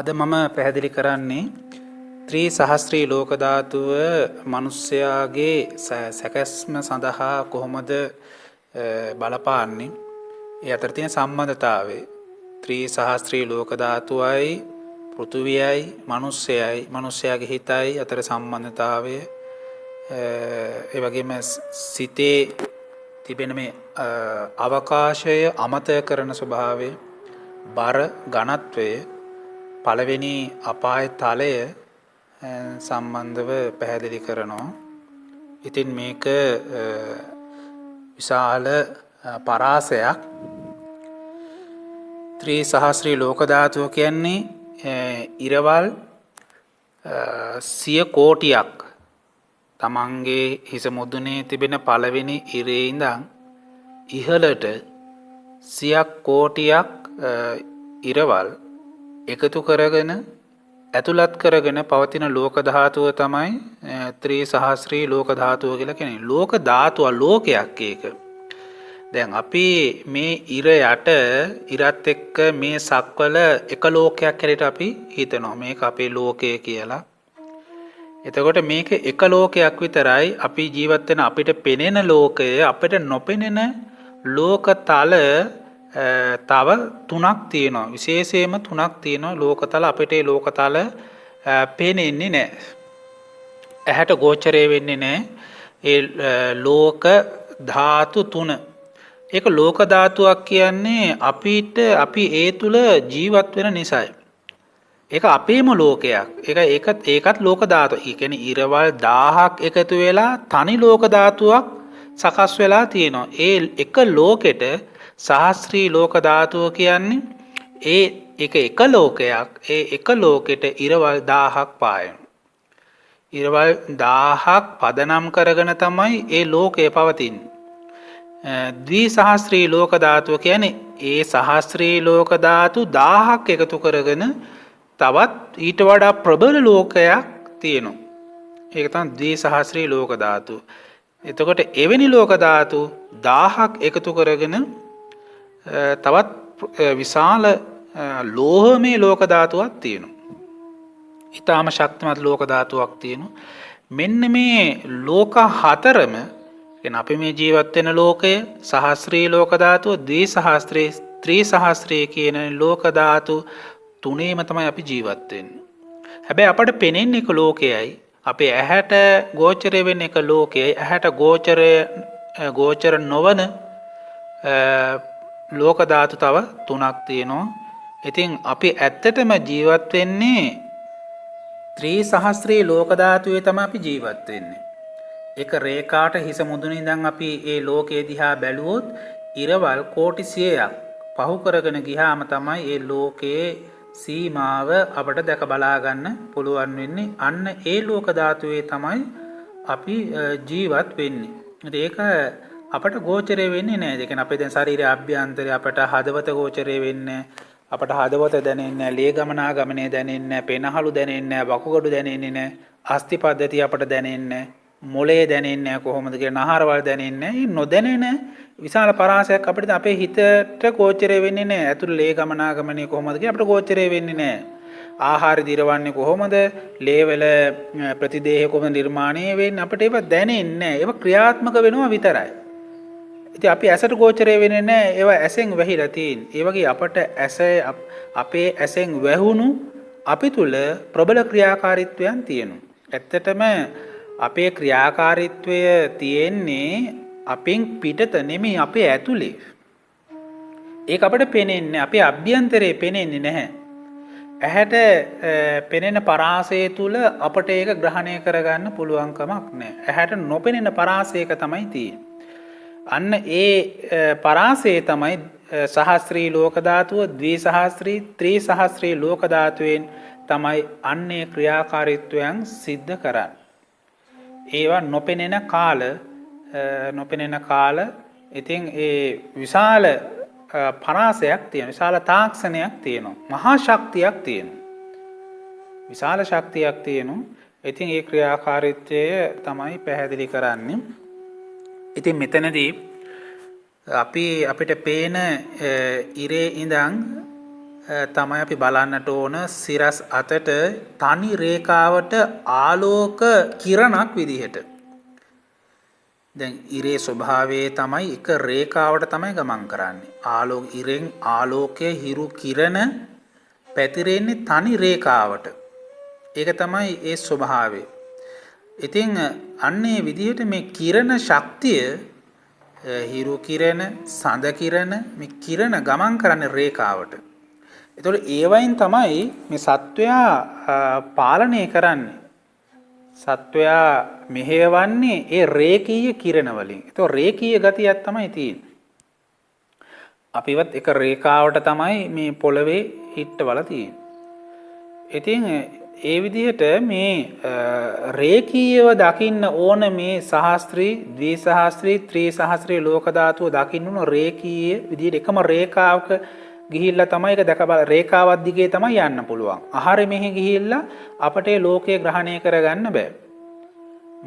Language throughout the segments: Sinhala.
අද මම පැහැදිලි කරන්නේ ත්‍රී සහස්ත්‍රී ලෝක ධාතුව මිනිස්යාගේ සැකැස්ම සඳහා කොහොමද බලපාන්නේ? ඒ අතර තියෙන සම්බන්ධතාවය ත්‍රී සහස්ත්‍රී ලෝක ධාතුවයි පෘථුවියයි මිනිස්යාගේ හිතයි අතර සම්බන්ධතාවය ඒ වගේම සිතේ තිබෙන මේ අවකාශය අමතක කරන ස්වභාවය බර ඝනත්වය පළවෙනි අපාය තලය සම්බන්ධව පැහැදිලි කරනවා. ඉතින් මේක විශාල පරාසයක්. ත්‍රී සහස්‍රී ලෝක ධාතුව කියන්නේ ඉරවල් 100 කෝටියක් තමන්ගේ හිස මුදුනේ තිබෙන පළවෙනි ඉරේ ඉඳන් ඉහළට 100 කෝටියක් ඉරවල් එකතු කරගෙන ඇතුළත් කරගෙන පවතින ලෝක ධාතුව තමයි ත්‍රී සහස්‍රී ලෝක ධාතුව කියලා කියන්නේ. ලෝක ධාතුව ලෝකයක් ඒක. දැන් අපි මේ ඉර යට ඉරත් එක්ක මේ සක්වල එක ලෝකයක් හැටියට අපි හිතනවා. මේක අපේ ලෝකය කියලා. එතකොට මේක එක ලෝකයක් විතරයි. අපි ජීවත් වෙන අපිට පෙනෙන ලෝකය අපිට නොපෙනෙන ලෝකතල තව 3ක් තියෙනවා. විශේෂයෙන්ම 3ක් තියෙනවා ලෝකතල. අපිට ඒ ලෝකතල පේන්නේ නැහැ. ඇහැට ගෝචරය වෙන්නේ නැහැ. ඒ ලෝක ධාතු 3. ඒක ලෝක ධාතුවක් කියන්නේ අපි ඒ තුල ජීවත් වෙන නිසායි. ඒක අපේම ලෝකයක්. ඒකත් ලෝක ධාතුව. ඒ කියන්නේ ඉරවල් 1000ක් එකතු වෙලා තනි ලෝක ධාතුවක් සකස් වෙලා තියෙනවා. ඒ එක ලෝකෙට සහස්ත්‍රී ලෝක ධාතුව කියන්නේ ඒක එක ලෝකයක්. ඒ එක ලෝකෙට ඉරවල් 1000ක් පායනවා. ඉරවල් 1000ක් පදනම් කරගෙන තමයි ඒ ලෝකය පවතින්නේ. ද්වි සහස්ත්‍රී ලෝක ධාතුව කියන්නේ ඒ සහස්ත්‍රී ලෝක ධාතු 1000ක් එකතු කරගෙන තවත් ඊට වඩා ප්‍රබල ලෝකයක් තියෙනවා. ඒක තමයි ද්වි සහස්‍රී ලෝක ධාතුව. එතකොට එවැනි ලෝක ධාතු 1000ක් එකතු කරගෙන තවත් විශාල ලෝහමය ලෝක ධාතුවක් තියෙනවා. ඊටාම ශක්තිමත් ලෝක ධාතුවක් තියෙනවා. මෙන්න මේ ලෝක හතරම කියන්නේ අපි මේ ජීවත් වෙන ලෝකය සහස්ත්‍රී ලෝක ධාතුව ද්වි සහස්ත්‍රී ත්‍රි සහස්ත්‍රී කියන ලෝක ධාතු තුනේම තමයි අපි ජීවත් වෙන්නේ. හැබැයි අපට පෙනෙන්නේ එක ලෝකයයි. අපේ ඇහැට ගෝචරය වෙන එක ලෝකයයි. ඇහැට ගෝචර නොවන ලෝක ධාතු තව 3ක් තියෙනවා. ඉතින් අපි ඇත්තටම ජීවත් වෙන්නේ ත්‍රී සහස්ත්‍රී ලෝක ධාතුවේ තමයි අපි ජීවත් වෙන්නේ. එක රේඛාට හිස මුදුනේ ඉඳන් අපි ඒ ලෝකයේ දිහා බැලුවොත් ඉරවල් කෝටි 100ක් පහු කරගෙන ගියාම තමයි ඒ ලෝකයේ සීමාව අපට දැක බලා ගන්න පුළුවන් වෙන්නේ. අන්න ඒ ලෝක ධාතුවේ තමයි අපි ජීවත් වෙන්නේ. ඒක අපට ගෝචරය වෙන්නේ නැහැ. ඒ කියන්නේ අපේ දැන් ශරීරයේ අභ්‍යන්තරය අපට හදවත ගෝචරය වෙන්නේ අපට හදවත දැනෙන්නේ නැහැ. ලේ ගමනාගමනය දැනෙන්නේ නැහැ. පෙනහළු දැනෙන්නේ නැහැ. වකුගඩු දැනෙන්නේ නැහැ. අස්ථි පද්ධතිය අපට දැනෙන්නේ නැහැ. මොළය දැනෙන්නේ නැහැ. කොහොමද කියලා නහරවල් දැනෙන්නේ නැහැ. නොදැනෙන විශාල පරාසයක් අපිට අපේ හිතට ගෝචරය වෙන්නේ නැහැ. ඇතුළේ ලේ ගමනාගමනය කොහොමද කියලා අපට ගෝචරය වෙන්නේ නැහැ. ආහාර දිරවන්නේ කොහොමද? ලේ වල ප්‍රතිදේහ කොහොමද නිර්මාණය වෙන්නේ? අපිට ඒව දැනෙන්නේ නැහැ. ඒව ක්‍රියාත්මක වෙනවා විතරයි. ඉතින් අපි ඇසට ගෝචරය වෙන්නේ නැහැ. ඒව ඇසෙන් වැහිලා තියෙන. ඒ වගේ අපට අපේ ඇසෙන් වැහුණු අපි තුල ප්‍රබල ක්‍රියාකාරීත්වයන් තියෙනවා. ඇත්තටම අපේ ක්‍රියාකාරීත්වය තියෙන්නේ අපෙන් පිටත නෙමෙයි අපේ ඇතුලේ. ඒක අපිට පේන්නේ අපේ අභ්‍යන්තරේ පේන්නේ නැහැ. ඇහැට පෙනෙන පරාසය තුල අපට ඒක ග්‍රහණය කරගන්න පුළුවන් කමක් නැහැ. ඇහැට නොපෙනෙන පරාසයක තමයි තියෙන්නේ. අන්න ඒ පරාසය තමයි සහස්ත්‍රී ලෝක ධාතුව ද්වි සහස්ත්‍රී ත්‍රි සහස්ත්‍රී ලෝක ධාතුවෙන් තමයි අන්නේ ක්‍රියාකාරීත්වයන් සිද්ධ කරන්නේ. ඒවා නොපෙනෙන කාල ඉතින් ඒ විශාල පරාසයක් තියෙනවා. විශාල තාක්ෂණයක් තියෙනවා. මහා ශක්තියක් තියෙනවා. විශාල ශක්තියක් තියෙනවා. ඉතින් ඒ ක්‍රියාකාරීත්වය තමයි පැහැදිලි කරන්නේ. ඉතින් මෙතනදී අපිට පේන ඉරේ ඉඳන් තමයි අපි බලන්නට ඕන සිරස් අතට තනි රේඛාවට ආලෝක කිරණක් විදිහට. දැන් ඉරේ ස්වභාවයේ තමයි එක රේඛාවට තමයි ගමන් කරන්නේ. ඉරෙන් ආලෝකයේ හිරු කිරණ පැතිරෙන්නේ තනි රේඛාවට. ඒක තමයි ඒ ස්වභාවය. ඉතින් අන්නේ විදිහට මේ කිරණ ශක්තිය හිරු කිරණ සඳ කිරණ මේ කිරණ ගමන් කරන්නේ රේඛාවට. එතකොට ඒවයින් තමයි මේ සත්වයා පාලනය කරන්නේ. සත්වයා මෙහෙවන්නේ ඒ රේඛීය කිරණ වලින්. ඒතකොට රේඛීය ගතියක් තමයි තියෙන්නේ. අපිවත් එක රේඛාවට තමයි මේ පොළවේ හිටවල තියෙන්නේ. ඉතින් ඒ විදිහට මේ රේඛීයව දකින්න ඕන මේ සහස්ත්‍රී, ද්විසහස්ත්‍රී, ත්‍රිසහස්ත්‍රී ලෝක ධාතුව දකින්න ඕන රේඛීය විදිහට එකම රේඛාවක ගිහිල්ලා තමයි ඒක දැක බල රේඛාවක් දිගේ තමයි යන්න පුළුවන්. ආහාරෙ මෙහි ගිහිල්ලා අපට ලෝකය ග්‍රහණය කරගන්න බෑ.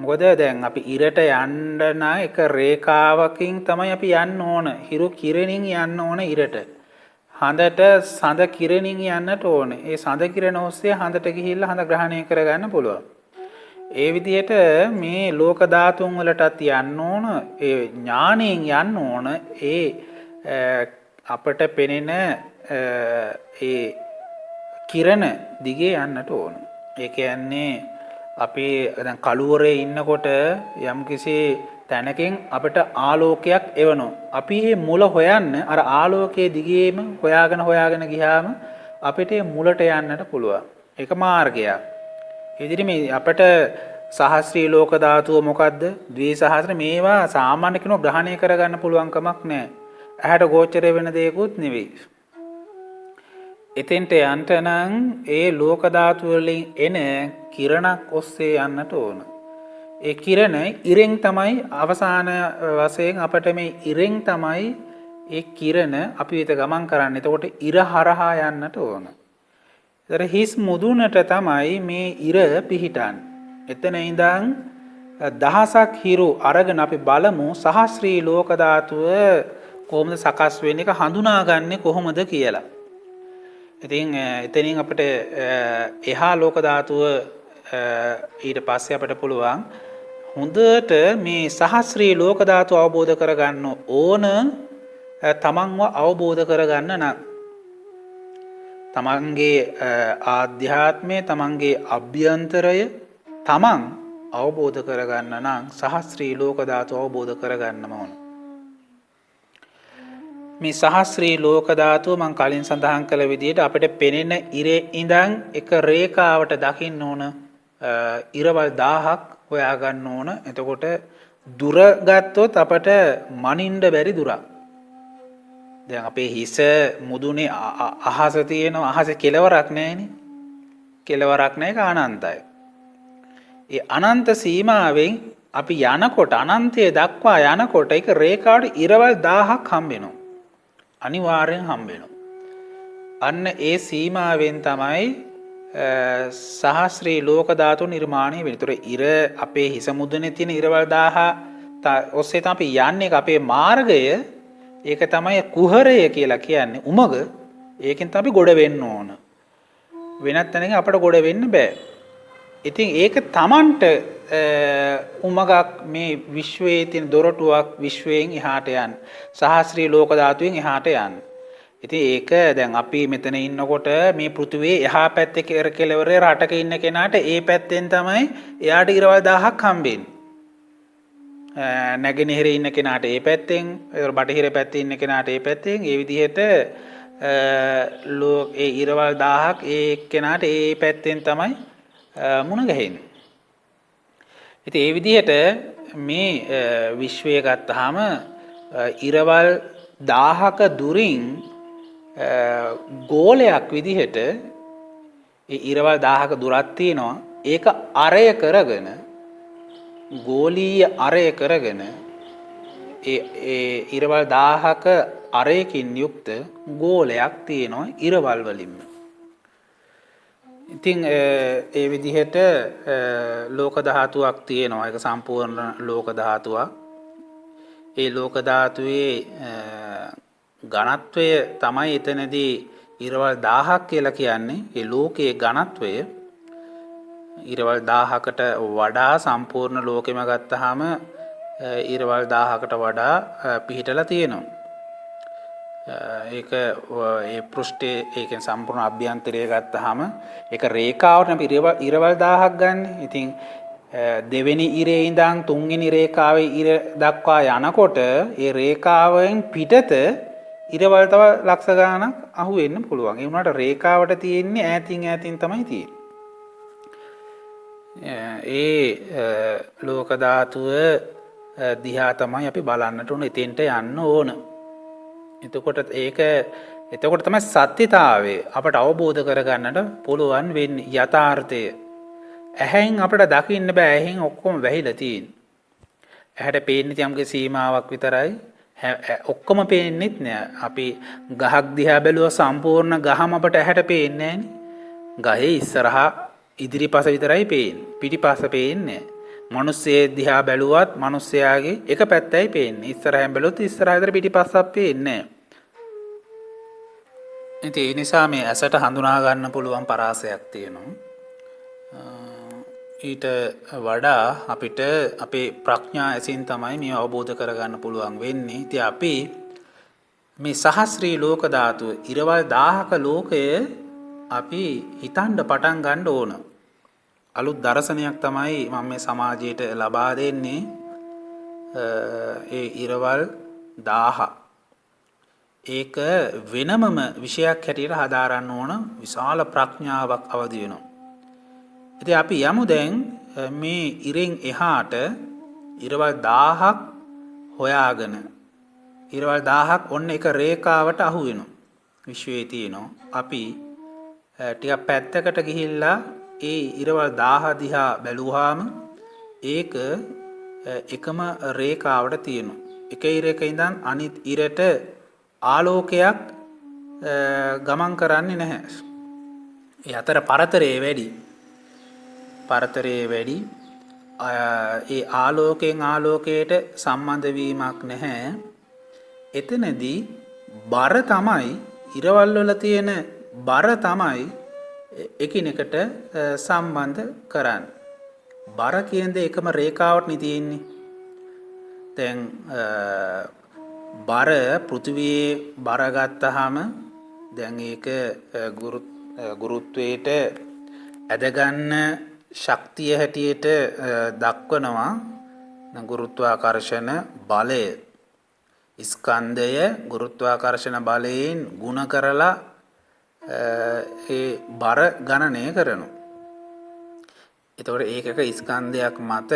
මොකද දැන් අපි ඉරට යන්න නම් එක රේඛාවකින් තමයි අපි යන්න ඕන. හිරු කිරණින් යන්න ඕන ඉරට. හඳට සඳ කිරණින් යන්නට ඕනේ. ඒ සඳ කිරණ ඔස්සේ හඳට ගිහිල්ලා හඳ ග්‍රහණය කරගන්න පුළුවන්. ඒ විදිහට මේ ලෝක ධාතුන් වලටත් යන්න ඕන. ඒ ඥාණයෙන් යන්න ඕන. ඒ අපට පෙනෙන ඒ කිරණ දිගේ යන්නට ඕන. ඒ කියන්නේ අපි දැන් කළුවරේ ඉන්නකොට යම්කිසි තැනකින් අපිට ආලෝකයක් එවනවා. අපි මේ මුල හොයන්න අර ආලෝකයේ දිගේම හොයාගෙන ගියාම අපිට මුලට යන්නට පුළුවන්. ඒක මාර්ගයක්. ඉදිරි මේ අපිට සහස්ත්‍රී ලෝක ධාතුව මොකද්ද? ද්විසහස්ත්‍ර මේවා සාමාන්‍ය කෙනෙකුට ග්‍රහණය කරගන්න පුළුවන් කමක් නැහැ. ඇහැට ගෝචර වෙන දෙයක්වත් නෙවෙයි. එතෙන්ට යන්න නම් ඒ ලෝක ධාතු වලින් එන කිරණක් ඔස්සේ යන්නට ඕන. ඒ කිරණ ඉරෙන් තමයි අවසාන වශයෙන් අපට මේ ඉරෙන් තමයි ඒ කිරණ අපි වෙත ගමන් කරන්නේ. එතකොට ඉර හරහා යන්නට ඕන. ඒතර හිස් මුදුනට තමයි මේ ඉර පිහිටන්නේ. එතන ඉඳන් දහසක් හිරු අරගෙන අපි බලමු සහස්ත්‍රී ලෝක ධාතුව කොහොමද සකස් වෙන්නේ, ඒක හඳුනාගන්නේ කොහොමද කියලා. ඉතින් එතනින් අපිට එහා ලෝක ධාතුව ඊට පස්සේ අපිට පුළුවන් හොඳට මේ සහස්ත්‍රී ලෝක ධාතුව අවබෝධ කරගන්න ඕන. තමන්ව අවබෝධ කරගන්න නම් තමන්ගේ ආධ්‍යාත්මය, තමන්ගේ අභ්‍යන්තරය තමන් අවබෝධ කරගන්න නම් සහස්ත්‍රී ලෝක ධාතුව අවබෝධ කරගන්නම ඕන. මේ සහස්ත්‍රී ලෝක ධාතුව මම කලින් සඳහන් කළ විදිහට අපිට පෙනෙන ඉරේ ඉඳන් එක රේඛාවට දකින්න ඕන ඉරවල් 1000ක් හොයා ගන්න ඕන. එතකොට දුර ගත්තොත් අපට මනින්න බැරි දුරක්. දැන් අපේ හිස මුදුනේ අහස තියෙනවා. අහසේ කෙලවරක් නැහැනේ. කෙලවරක් නැහැ, ඒක අනන්තයි. ඒ අනන්ත සීමාවෙන් අපි යනකොට අනන්තය දක්වා යනකොට ඒක රේඛාවට ඉරවල් 1000ක් හම්බ වෙනවා. අනිවාර්යෙන් හම්බ වෙනවා. අන්න ඒ සීමාවෙන් තමයි සහස්ත්‍රී ලෝක ධාතු නිර්මාණය වෙන්නේ. ඒතර ඉර අපේ හිස මුදුනේ තියෙන ඉරවල් 1000 ඔස්සේ තමයි අපි යන්නේ. අපේ මාර්ගය ඒක තමයි කුහරය කියලා කියන්නේ. උමග ඒකෙන් තමයි ගොඩ වෙන්න ඕන. වෙනත් තැනකින් අපට ගොඩ වෙන්න බෑ. ඉතින් ඒක Tamanට උමගක් මේ විශ්වයේ තියෙන දොරටුවක් විශ්වයෙන් එහාට යන්න. සහස්ත්‍රී ලෝක ධාතුවෙන් එහාට යන්න. ඉතින් ඒක දැන් අපි මෙතන ඉන්නකොට මේ පෘථුවියේ එහා පැත්තේ කෙළවරේ රටක ඉන්න කෙනාට ඒ පැත්තෙන් තමයි එයාට ඉරවල් 1000ක් හම්බෙන්නේ. නැගෙනහිරේ ඉන්න කෙනාට ඒ පැත්තෙන්, බටහිර පැත්තේ ඉන්න කෙනාට ඒ පැත්තෙන්, ඒ විදිහට ඒ ඉරවල් 1000ක් ඒ කෙනාට ඒ පැත්තෙන් තමයි මුණ ගැහෙන්නේ. ඉතින් ඒ විදිහට මේ විශ්වය ගත්තාම ඉරවල් 1000ක දුරින් ගෝලයක් විදිහට ඒ ඉරවල් 1000ක දුරක් තියෙනවා. ඒක අරය කරගෙන ගෝලීය අරය කරගෙන ඒ ඉරවල් 1000ක අරයකින් යුක්ත ගෝලයක් තියෙනවා ඉරවල් වලින්ම. ඉතින් ඒ විදිහට ලෝක ධාතුවක් තියෙනවා. ඒක සම්පූර්ණ ලෝක ධාතුවක්. ඒ ලෝක ධාතුවේ ඝනත්වය තමයි එතනදී ඉරවල් 1000ක් කියලා කියන්නේ ඒ ලෝකයේ ඝනත්වය. ඉරවල් 1000කට වඩා සම්පූර්ණ ලෝකෙම ගත්තාම ඉරවල් 1000කට වඩා පිහිටලා තියෙනවා. ඒක ඒ පෘෂ්ඨයේ ඒකෙන් සම්පූර්ණ අභ්‍යන්තරය ගත්තාම ඒක රේඛාවට අපි ඉරවල් 1000ක් ගන්න. ඉතින් දෙවෙනි ඉරේ ඉඳන් තුන්වෙනි රේඛාවේ ඉර දක්වා යනකොට ඒ රේඛාවෙන් පිටත ඉරවල් තව ලක්ෂ ගණනක් අහු වෙන්න පුළුවන්. ඒ වුණාට රේඛාවට තියෙන්නේ ඈතින් තමයි තියෙන්නේ. ඒ ලෝක ධාතුව දිහා තමයි අපි බලන්නට ඕන. එතෙන්ට යන්න ඕන. එතකොට තමයි සත්‍යතාවය අපට අවබෝධ කරගන්නට පුළුවන් වෙන්නේ. යථාර්ථය ඇහෙන් අපිට දකින්න බෑ. ඇහෙන් ඔක්කොම වැහිලා තියෙන්නේ. ඇහැට පේන්නේ යම්ගේ සීමාවක් විතරයි. ඔක්කොම පේන්නෙත් නෑ. අපි ගහක් දිහා බැලුවා සම්පූර්ණ ගහම අපට ඇහැට පේන්නේ නෑනේ. ගහේ ඉස්සරහා ඉදිරිපස විතරයි පේන්නේ. පිටිපස පේන්නේ නෑ. මිනිස්සේ දිහා බැලුවත් මිනිස්යාගේ එක පැත්තයි පේන්නේ. ඉස්සරහෙන් බැලුවොත් ඉස්සරහ විතර පිටිපස්සක් පේන්නේ නෑ. ඉතින් ඒ නිසා මේ ඇසට හඳුනා ගන්න පුළුවන් පරාසයක් තියෙනවා. ඊට වඩා අපිට අපේ ප්‍රඥා ඇසින් තමයි මේ අවබෝධ කරගන්න පුළුවන් වෙන්නේ. ඉතින් අපි මේ සහස්‍රී ලෝක ධාතුව ඉරවල් 1000ක ලෝකය අපි හිතන්න පටන් ගන්න ඕන. අලුත් දර්ශනයක් තමයි මම මේ සමාජයට ලබා දෙන්නේ. ඒ ඉරවල් 1000 ඒක වෙනමම විෂයක් හැටියට හදාරන්න ඕන. විශාල ප්‍රඥාවක් අවදි වෙනවා. ඉතින් අපි යමු දැන් මේ ඉරෙන් එහාට ඉරවල් 1000ක් හොයාගෙන ඉරවල් 1000ක් ඔන්න එක රේඛාවට අහු වෙනවා. විශ්වයේ තියෙනවා. අපි ටිකක් පැත්තකට ගිහිල්ලා ඒ ඉරවල් 1000 දිහා බැලුවාම ඒක එකම රේඛාවට තියෙනවා. එක ඉරක ඉඳන් අනිත් ඉරට ආලෝකයක් ගමන් කරන්නේ නැහැ. ඒ අතර පරතරය වැඩි. ඒ ආලෝකයෙන් ආලෝකයට සම්බන්ධ වීමක් නැහැ. එතනදී බර තමයි ඉරවල් වල තියෙන බර තමයි එකිනෙකට සම්බන්ධ කරන්නේ. බර කියන්නේ එකම රේඛාවට නේ තියෙන්නේ. දැන් බර පෘථිවියේ බර ගත්තාම දැන් ඒක ගුරුත්වයට ඇදගන්න ශක්තිය හැටියට දක්වනවා. ගුරුත්වාකර්ෂණ බලය ස්කන්ධය ගුරුත්වාකර්ෂණ බලයෙන් ගුණ කරලා ඒ බර ගණනය කරනවා. එතකොට ඒකක ස්කන්ධයක් මත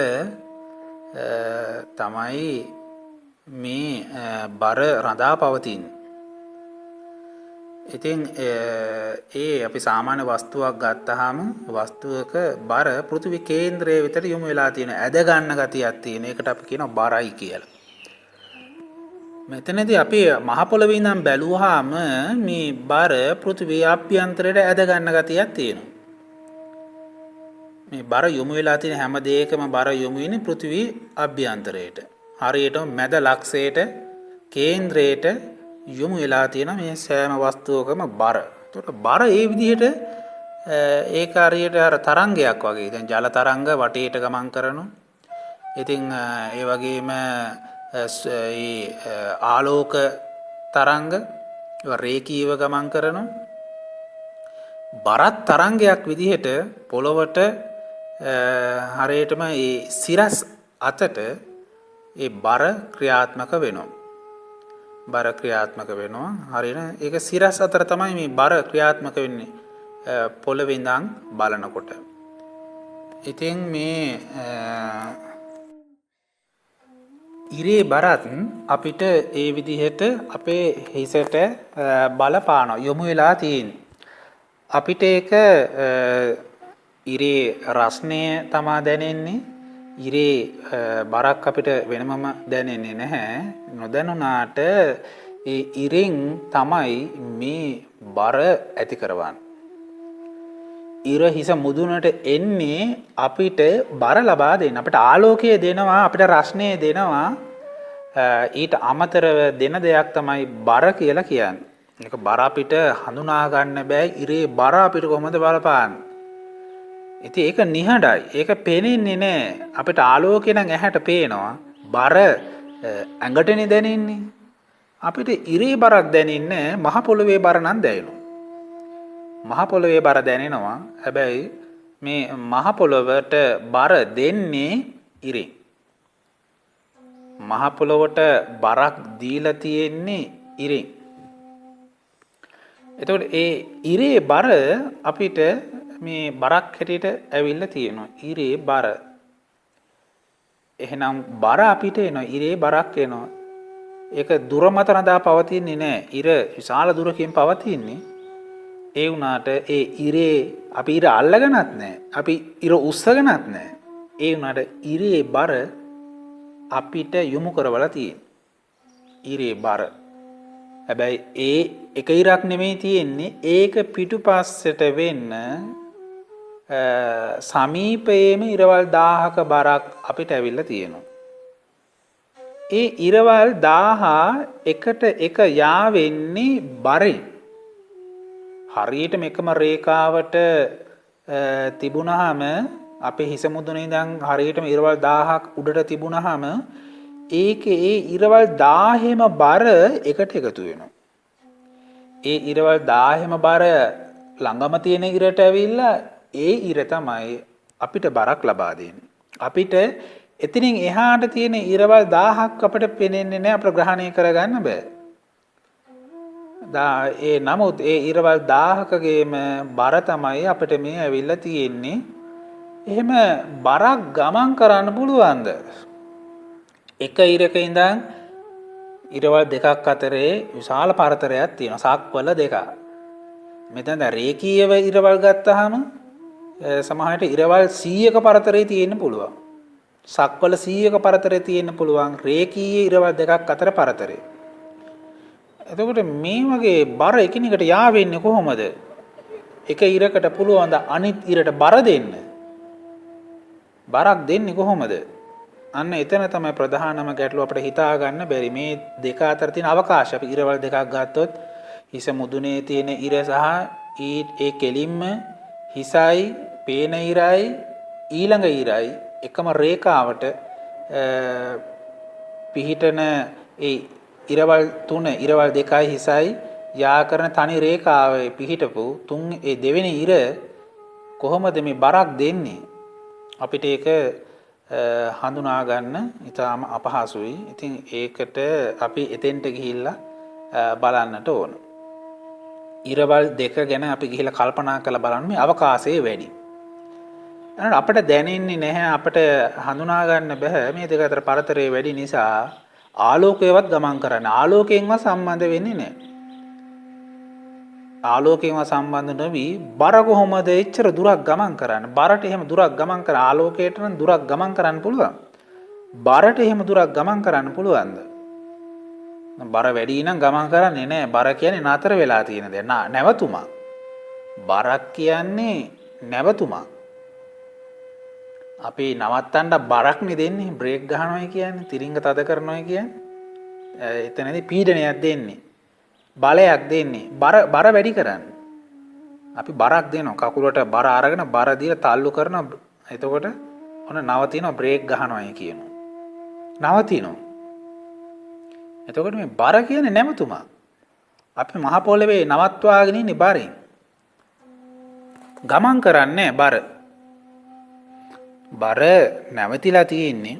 තමයි මේ බර රඳා පවතින්නේ. ඉතින් ඒ අපි සාමාන්‍ය වස්තුවක් ගත්තාම වස්තුවක බර පෘථිවි කේන්ද්‍රයේ විතර යොමු වෙලා තියෙන ඇද ගන්න ගතියක් තියෙන. ඒකට අපි කියනවා බරයි කියලා. මෙතනදී අපි මහ පොළොවේ ඉඳන් බැලුවාම මේ බර පෘථිවි අභ්‍යන්තරයට ඇද ගන්න ගතියක් තියෙනවා. මේ බර යොමු වෙලා තියෙන හැම දෙයකම බර යොමු වෙන්නේ පෘථිවි අභ්‍යන්තරයට. හරියටම මැද ලක්ෂයට කේන්ද්‍රයට යොමු වෙලා තියෙන මේ සෑම වස්තුවකම බර. ඒකට බර ඒ විදිහට ඒක හරියට අර තරංගයක් වගේ. දැන් ජල තරංග වටේට ගමන් කරනවා. ඉතින් ඒ වගේම ආලෝක තරංග රේඛීයව ගමන් කරනවා. බරත් තරංගයක් විදිහට පොළොවට හරියටම ඒ සිරස් අතට ඒ බර ක්‍රියාත්මක වෙනවා. බර ක්‍රියාත්මක වෙනවා. හරියට ඒක සිරස් අතර තමයි මේ බර ක්‍රියාත්මක වෙන්නේ පොළොවේ ඉඳන් බලනකොට. ඉතින් මේ ඉරේ බරත් අපිට ඒ විදිහට අපේ හිසට බලපානවා යොමු වෙලා තියෙන්නේ. අපිට ඒක ඉරේ රස්නය තමා දැනෙන්නේ. ඉරේ බරක් අපිට වෙනමම දැනෙන්නේ නැහැ. නොදැනුණාට ඒ ඉරෙන් තමයි මේ බර ඇති කරවන්නේ. ඉර හිස මුදුනට එන්නේ අපිට බර ලබා දෙන්න. අපිට ආලෝකය දෙනවා, අපිට රස්නය දෙනවා. ඊට අමතරව දෙන දෙයක් තමයි බර කියලා කියන්නේ. ඒක බර අපිට හඳුනා ගන්න බෑ. ඉරේ බර අපිට කොහොමද බලපාන්නේ? ඉතින් ඒක නිහඬයි. ඒක පේන්නේ නෑ. අපිට ආලෝකය නම් ඇහැට පේනවා. බර ඇඟටනේ දැනෙන්නේ. අපිට ඉරේ බරක් දැනෙන්නේ මහ පොළවේ බර නම් දැනෙනවා. මහ පොළවේ බර දැනෙනවා. හැබැයි මේ මහ පොළවට බර දෙන්නේ ඉරේ. මහ පොළොවට බරක් දීලා තියෙන්නේ ඉරේ. එතකොට ඒ ඉරේ බර අපිට මේ බරක් හැටියට ඇවිල්ලා තියෙනවා. ඉරේ බර. එහෙනම් බර අපිට එනවා. ඉරේ බරක් එනවා. ඒක දුර මත රඳා පවතින්නේ නැහැ. ඉර විශාල දුරකින් පවතින්නේ. ඒ වුණාට ඒ ඉරේ අපි ඉර අල්ලගනත් නැහැ. අපි ඉර උස්සගනත් නැහැ. ඒ වුණාට ඉරේ බර අපිට යොමු කරවලා තියෙන්නේ. ඉරේ බර. හැබැයි ඒ එක ඉරක් නෙමෙයි තියෙන්නේ. ඒක පිටුපස්සට වෙන්න සමීපයේම ඉරවල් 1000ක බරක් අපිට ඇවිල්ලා තියෙනවා. ඒ ඉරවල් 1000 එකට එක යා වෙන්නේ බරෙන්. හරියටම එකම රේඛාවට තිබුණාම අපේ හිස මුදුනේ ඉඳන් හරියටම ඉරවල් 1000ක් උඩට තිබුණාම ඒකේ ඒ ඉරවල් 1000ෙම බර එකට එකතු වෙනවා. ඒ ඉරවල් 1000ෙම බර ළඟම තියෙන ඉරට ඇවිල්ලා ඒ ඉර තමයි අපිට බරක් ලබා දෙන්නේ. අපිට එතනින් එහාට තියෙන ඉරවල් 1000ක් අපිට පේන්නේ නැහැ, අපිට ග්‍රහණය කරගන්න බෑ. නමුත් ඒ ඉරවල් 1000කගේම බර තමයි අපිට මේ ඇවිල්ලා තියෙන්නේ. එහෙම බරක් ගමන් කරන්න පුළුවන්ද? එක ඉරක ඉඳන් ඉරවල් දෙකක් අතරේ විශාල පරතරයක් තියෙනවා. සක්වල දෙකක්. මෙතන දැන් රේඛීයව ඉරවල් ගත්තාම සමහරට ඉරවල් 100ක පරතරේ තියෙන්න පුළුවන්. සක්වල 100ක පරතරේ තියෙන්න පුළුවන්. රේඛීය ඉරවල් දෙකක් අතර පරතරේ. එතකොට මේ වගේ බර එකිනෙකට යා වෙන්නේ කොහොමද? එක ඉරකට පුළුවන් ද අනිත් ඉරට බර දෙන්න? බරක් දෙන්නේ කොහොමද? අන්න එතන තමයි ප්‍රධානම ගැටලුව. අපිට හිතා ගන්න බැරි මේ දෙක අතර තියෙන අවකාශය. අපි ඉරවල් දෙකක් ගත්තොත් හිස මුදුනේ තියෙන ඉර සහ ඒ කෙලින්ම හිසයි පේන ඉරයි ඊළඟ ඉරයි එකම රේඛාවට පිහිටන ඒ ඉරවල් 3 ඉරවල් 2යි හිසයි යා කරන තනි රේඛාවේ පිහිටපු ඒ දෙවෙනි ඉර කොහොමද මේ බරක් දෙන්නේ? අපිට ඒක හඳුනා ගන්න ඉතාම අපහසුයි. ඉතින් ඒකට අපි එතෙන්ට ගිහිල්ලා බලන්නට ඕන. ඉරවල් දෙක ගැන අපි ගිහිල්ලා කල්පනා කරලා බලන්න මේ අවකාශයේ වැඩි. එහෙනම් අපිට දැනෙන්නේ නැහැ, අපිට හඳුනා ගන්න බෑ මේ දෙක අතර පරතරය වැඩි නිසා ආලෝකයවත් ගමන් කරන්න. ආලෝකයෙන්වත් සම්බන්ධ වෙන්නේ නැහැ. ආලෝකයෙන්වත් සම්බන්ධ නොවි බර කොහොමද එච්චර දුරක් ගමන් කරන්නේ? බරට එහෙම දුරක් ගමන් කර ආලෝකයට නම් දුරක් ගමන් කරන්න පුළුවන්. බරට එහෙම දුරක් ගමන් කරන්න පුළුවන්ද? බර වැඩි නම් ගමන් කරන්නේ නැහැ. බර කියන්නේ නතර වෙලා තියෙන දේ. නැවතුමක්. බරක් කියන්නේ නැවතුමක්. අපි නවත්තන්න බරක්නේ දෙන්නේ. බ්‍රේක් ගහනවා කියන්නේ, තිරිංග තද කරනවා කියන්නේ. එතනදී පීඩනයක් දෙන්නේ. බලයක් දෙන්නේ. බර වැඩි කරන්න. අපි බරක් දෙනවා. කකුලට බර අරගෙන බර දීලා තල්ලු කරනවා. එතකොට ඔන්න නවතිනවා, බ්‍රේක් ගහනවා කියනවා. නවතිනවා. එතකොට මේ බර කියන්නේ නැවතුමක්. අපි මහ පොළවේ නවත්වාගෙන ඉන්නේ බරෙන්. ගමන් කරන්නේ බර. බර නැවතිලා තියෙන්නේ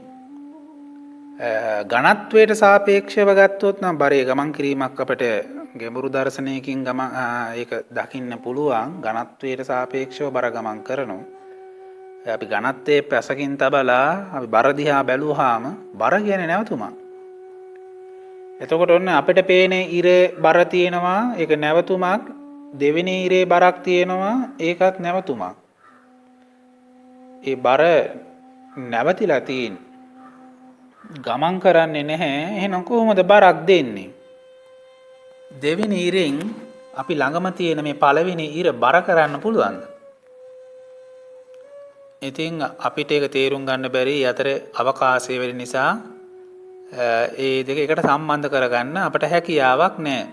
ඝනත්වයට සාපේක්ෂව ගත්තොත් නම් බරේ ගමන් කිරීමක් අපිට ගැඹුරු දර්ශනයකින් ඒක දකින්න පුළුවන්. ඝනත්වයට සාපේක්ෂව බර ගමන් කරනවා. අපි ඝනත්වයේ පැසකින් තබලා අපි බර දිහා බැලුවාම බර කියන්නේ නැවතුමක්. එතකොට ඔන්න අපිට පේන ඉරේ බර තියෙනවා, ඒක නැවතුමක්. දෙවෙනි ඉරේ බරක් තියෙනවා, ඒකත් නැවතුමක්. ඒ බර නැවතිලා තියෙන ගමන් කරන්නේ නැහැ. එහෙනම් කොහොමද බරක් දෙන්නේ? දෙවෙනි ඉරෙන් අපි ළඟම තියෙන මේ පළවෙනි ඉර බර කරන්න පුළුවන්ද? ඉතින් අපිට ඒක තේරුම් ගන්න බැරි. අතර අවකාශය වෙන නිසා ඒ දෙක එකට සම්බන්ධ කරගන්න අපට හැකියාවක් නැහැ.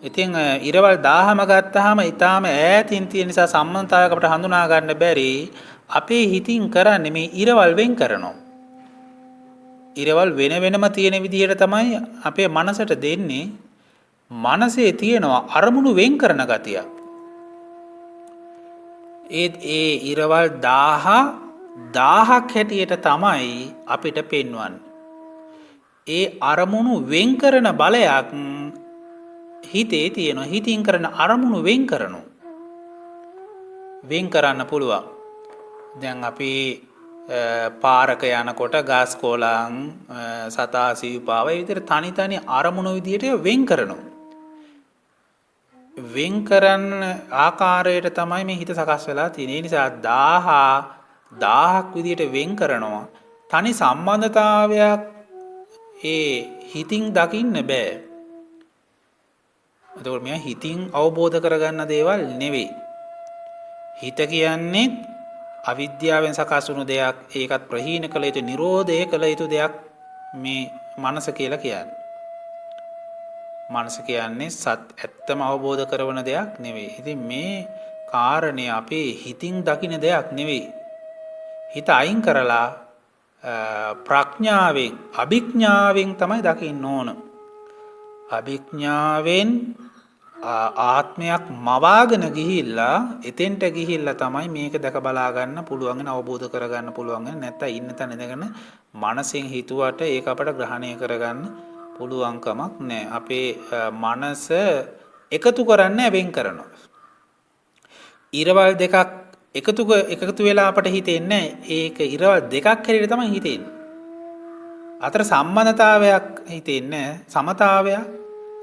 ඉතින් ඉරවල් 1000ම ගත්තාම ඊටාම ඈතින් තියෙන නිසා සම්බන්ධතාවයක් අපිට හඳුනා ගන්න බැරි. අපේ හිතින් කරන්නේ මේ ඉරවල් වෙන් කරනවා. ඉරවල් වෙන වෙනම තියෙන විදිහට තමයි අපේ මනසට දෙන්නේ. මනසේ තියෙනවා අරමුණු වෙන් කරන ගතිය. ඒ ඉරවල් 1000ක් හැටියට තමයි අපිට පෙන්වන්නේ. ඒ අරමුණු වෙන් කරන බලයක් හිතේ තියෙනවා. හිතින් කරන අරමුණු වෙන් කරනවා. වෙන් කරන්න පුළුවන්. දැන් අපි පාරක යනකොට ගස් කොළන් සතා සිව්පාව ඒ විදිහට තනි තනි අරමුණු විදිහට වෙන් කරනවා. වෙන් කරන ආකාරයට තමයි මේ හිත සකස් වෙලා තියෙන්නේ. ඒ නිසා 1000ක් විදිහට වෙන් කරනවා. තනි සම්බන්ධතාවයක් ඒ හිතින් දකින්න බෑ. එතකොට මෙයා හිතින් අවබෝධ කරගන්න දේවල් නෙවෙයි. හිත කියන්නේ අවිද්‍යාවෙන් සකස් වුණු දෙයක්. ඒකත් ප්‍රහීන කළ යුතු, නිරෝධය කළ යුතු දෙයක් මේ මනස කියලා කියන්නේ. මනස කියන්නේ ඇත්තම අවබෝධ කරවන දෙයක් නෙවෙයි. ඉතින් මේ කාරණේ අපේ හිතින් දකින්න දෙයක් නෙවෙයි. හිත අයින් කරලා ප්‍රඥාවෙන්, අභිඥාවෙන් තමයි දකින්න ඕන. අභිඥාවෙන් ආත්මයක් මවාගෙන ගිහිල්ලා එතෙන්ට ගිහිල්ලා තමයි මේක දැක බලා ගන්න පුළුවන් වෙන, අවබෝධ කරගන්න පුළුවන් වෙන. නැත්නම් ඉන්න තැන ඉඳගෙන මනසෙන් හිතුවට ඒක අපට ග්‍රහණය කරගන්න පුළුවන් කමක් නැහැ. අපේ මනස එකතු කරන්නේ වෙන් කරනවා. ඉරවල් දෙකක් එකතු වෙලා අපට හිතෙන්නේ ඒක ඉරවල් දෙකක් හැටියට තමයි හිතෙන්නේ. අතර සම්බන්ධතාවයක් හිතෙන්නේ, සමතාවයක්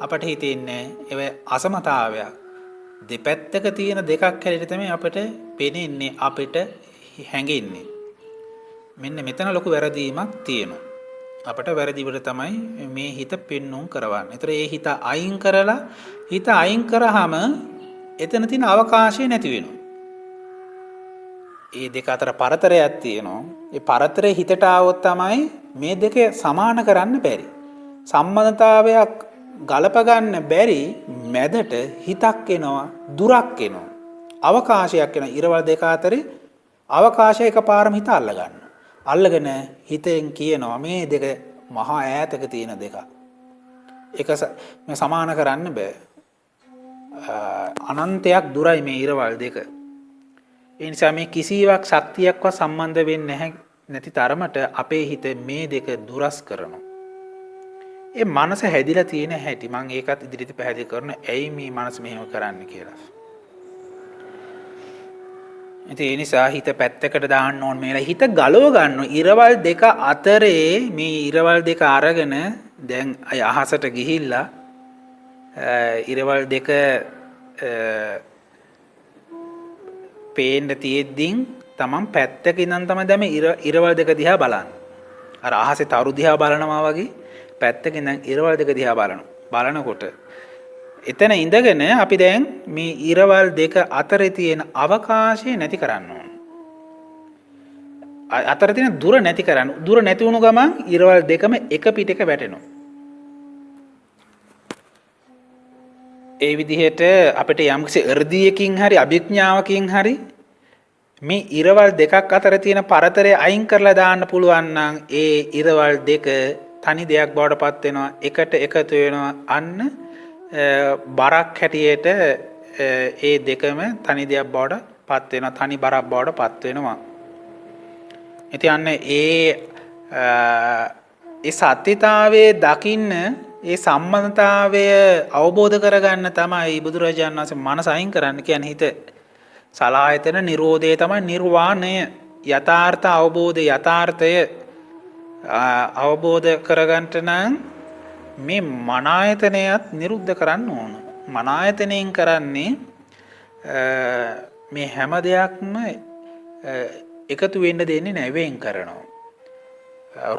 අපට හිතෙන්නේ, ඒ අසමතාවයක්. දෙපැත්තක තියෙන දෙකක් හැටියට තමයි අපට පේන්නේ, අපිට හැඟෙන්නේ. මෙන්න මෙතන ලොකු වැරදීමක් තියෙනවා. අපට වැරදිවට තමයි මේ හිත පෙන්නුම් කරවන්නේ. ඒතර ඒ හිත අයින් කරලා, හිත අයින් කරාම එතන තියෙන අවකාශය නැති වෙනවා. ඒ දෙක අතර පරතරයක් තියෙනවා. ඒ පරතරේ හිතට ආවොත් තමයි මේ දෙක සමාන කරන්න බැරි. සම්බන්ධතාවයක් ගලප ගන්න බැරි මැදට හිතක් එනවා, දුරක් එනවා. අවකාශයක් එනවා. ඉරවල් දෙක අතරේ අවකාශය එකපාරම හිත අල්ල ගන්නවා. අල්ලගෙන හිතෙන් කියනවා මේ දෙක මහා ඈතක තියෙන දෙක. ඒක සමාන කරන්න බෑ. අනන්තයක් දුරයි මේ ඉරවල් දෙක. ඒ නිසා මේ කිසිවක් ශක්තියක්වත් සම්බන්ධ වෙන්නේ නැති තරමට අපේ හිත මේ දෙක දුරස් කරනවා. ඒ මනස හැදිලා තියෙන හැටි මම ඒකත් ඉදිරියට පැහැදිලි කරනවා. ඇයි මේ මනස මෙහෙම කරන්න කියලා. ඉතින් ඒ නිසා හිත පැත්තකට දාන්න ඕන. මේලා හිත ගලව ගන්න. ඉරවල් දෙක අතරේ මේ ඉරවල් දෙක අරගෙන දැන් අහසට ගිහිල්ලා ඉරවල් දෙක පේන්න තියෙද්දින් තමන් පැත්තක ඉඳන් තමයි දැන් මේ ඉරවල් දෙක දිහා බලන්නේ. අර අහසේ තරු දිහා බලනවා වගේ පැත්තක ඉඳන් ඉරවල් දෙක දිහා බලනකොට එතන ඉඳගෙන අපි දැන් මේ ඉරවල් දෙක අතරේ තියෙන අවකාශය නැති කරන්න ඕන. අතර තියෙන දුර නැති කරන්න. දුර නැති වුණු ගමන් ඉරවල් දෙකම එක පිටක වැටෙනවා. ඒ විදිහට අපිට යම්කිසි අර්ධියකින් හරි අභිඥාවකින් හරි මේ ඉරවල් දෙකක් අතර තියෙන පරතරය අයින් කරලා දාන්න පුළුවන් නම් ඒ ඉරවල් දෙක තනි දෙයක් බවට පත් වෙනවා. එකට එකතු වෙනවා. අන්න බරක් හැටියට ඒ දෙකම තනි දෙයක් බවට පත් වෙනවා. තනි බරක් බවට පත් වෙනවා. ඉතින් අන්න ඒ සත්‍යතාවයේ දකින්න, ඒ සම්බන්ධතාවය අවබෝධ කරගන්න තමයි බුදුරජාණන් වහන්සේ මනස අයින් කරන්න කියන්නේ. හිත සලායතන නිරෝධය තමයි නිර්වාණය. යථාර්ථ අවබෝධය, යථාර්ථය අවබෝධ කරගන්නට නම් මේ මනායතනයත් නිරුද්ධ කරන්න ඕන. මනායතනයෙන් කරන්නේ මේ හැම දෙයක්ම එකතු වෙන්න දෙන්නේ නැහැ, වෙන් කරනවා.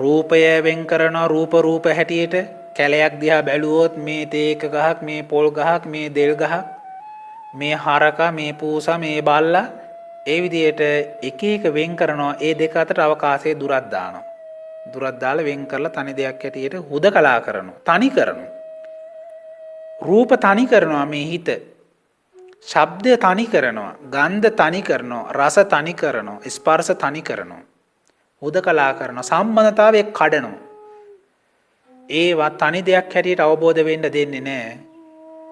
රූපය වෙන් කරනවා. රූප හැටියට කැලයක් දිහා බැලුවොත් මේ තේක ගහක්, මේ පොල් ගහක්, මේ දෙල් ගහක්, මේ හරකා, මේ පූසා, මේ බල්ලා, ඒ විදිහට එක එක වෙන් කරනවා. ඒ දෙක අතර අවකාශයේ දුරක් දානවා. දුරක් දාලා වෙන් කරලා තනි දෙයක් හැටියට හුදකලා කරනවා. තනි කරනවා. රූප තනි කරනවා මේ හිත. ශබ්ද තනි කරනවා, ගන්ධ තනි කරනවා, රස තනි කරනවා, ස්පර්ශ තනි කරනවා. හුදකලා කරනවා, සම්බන්ධතාවය කඩනවා. ඒවා තනි දෙයක් හැටියට අවබෝධ වෙන්න දෙන්නේ නැහැ.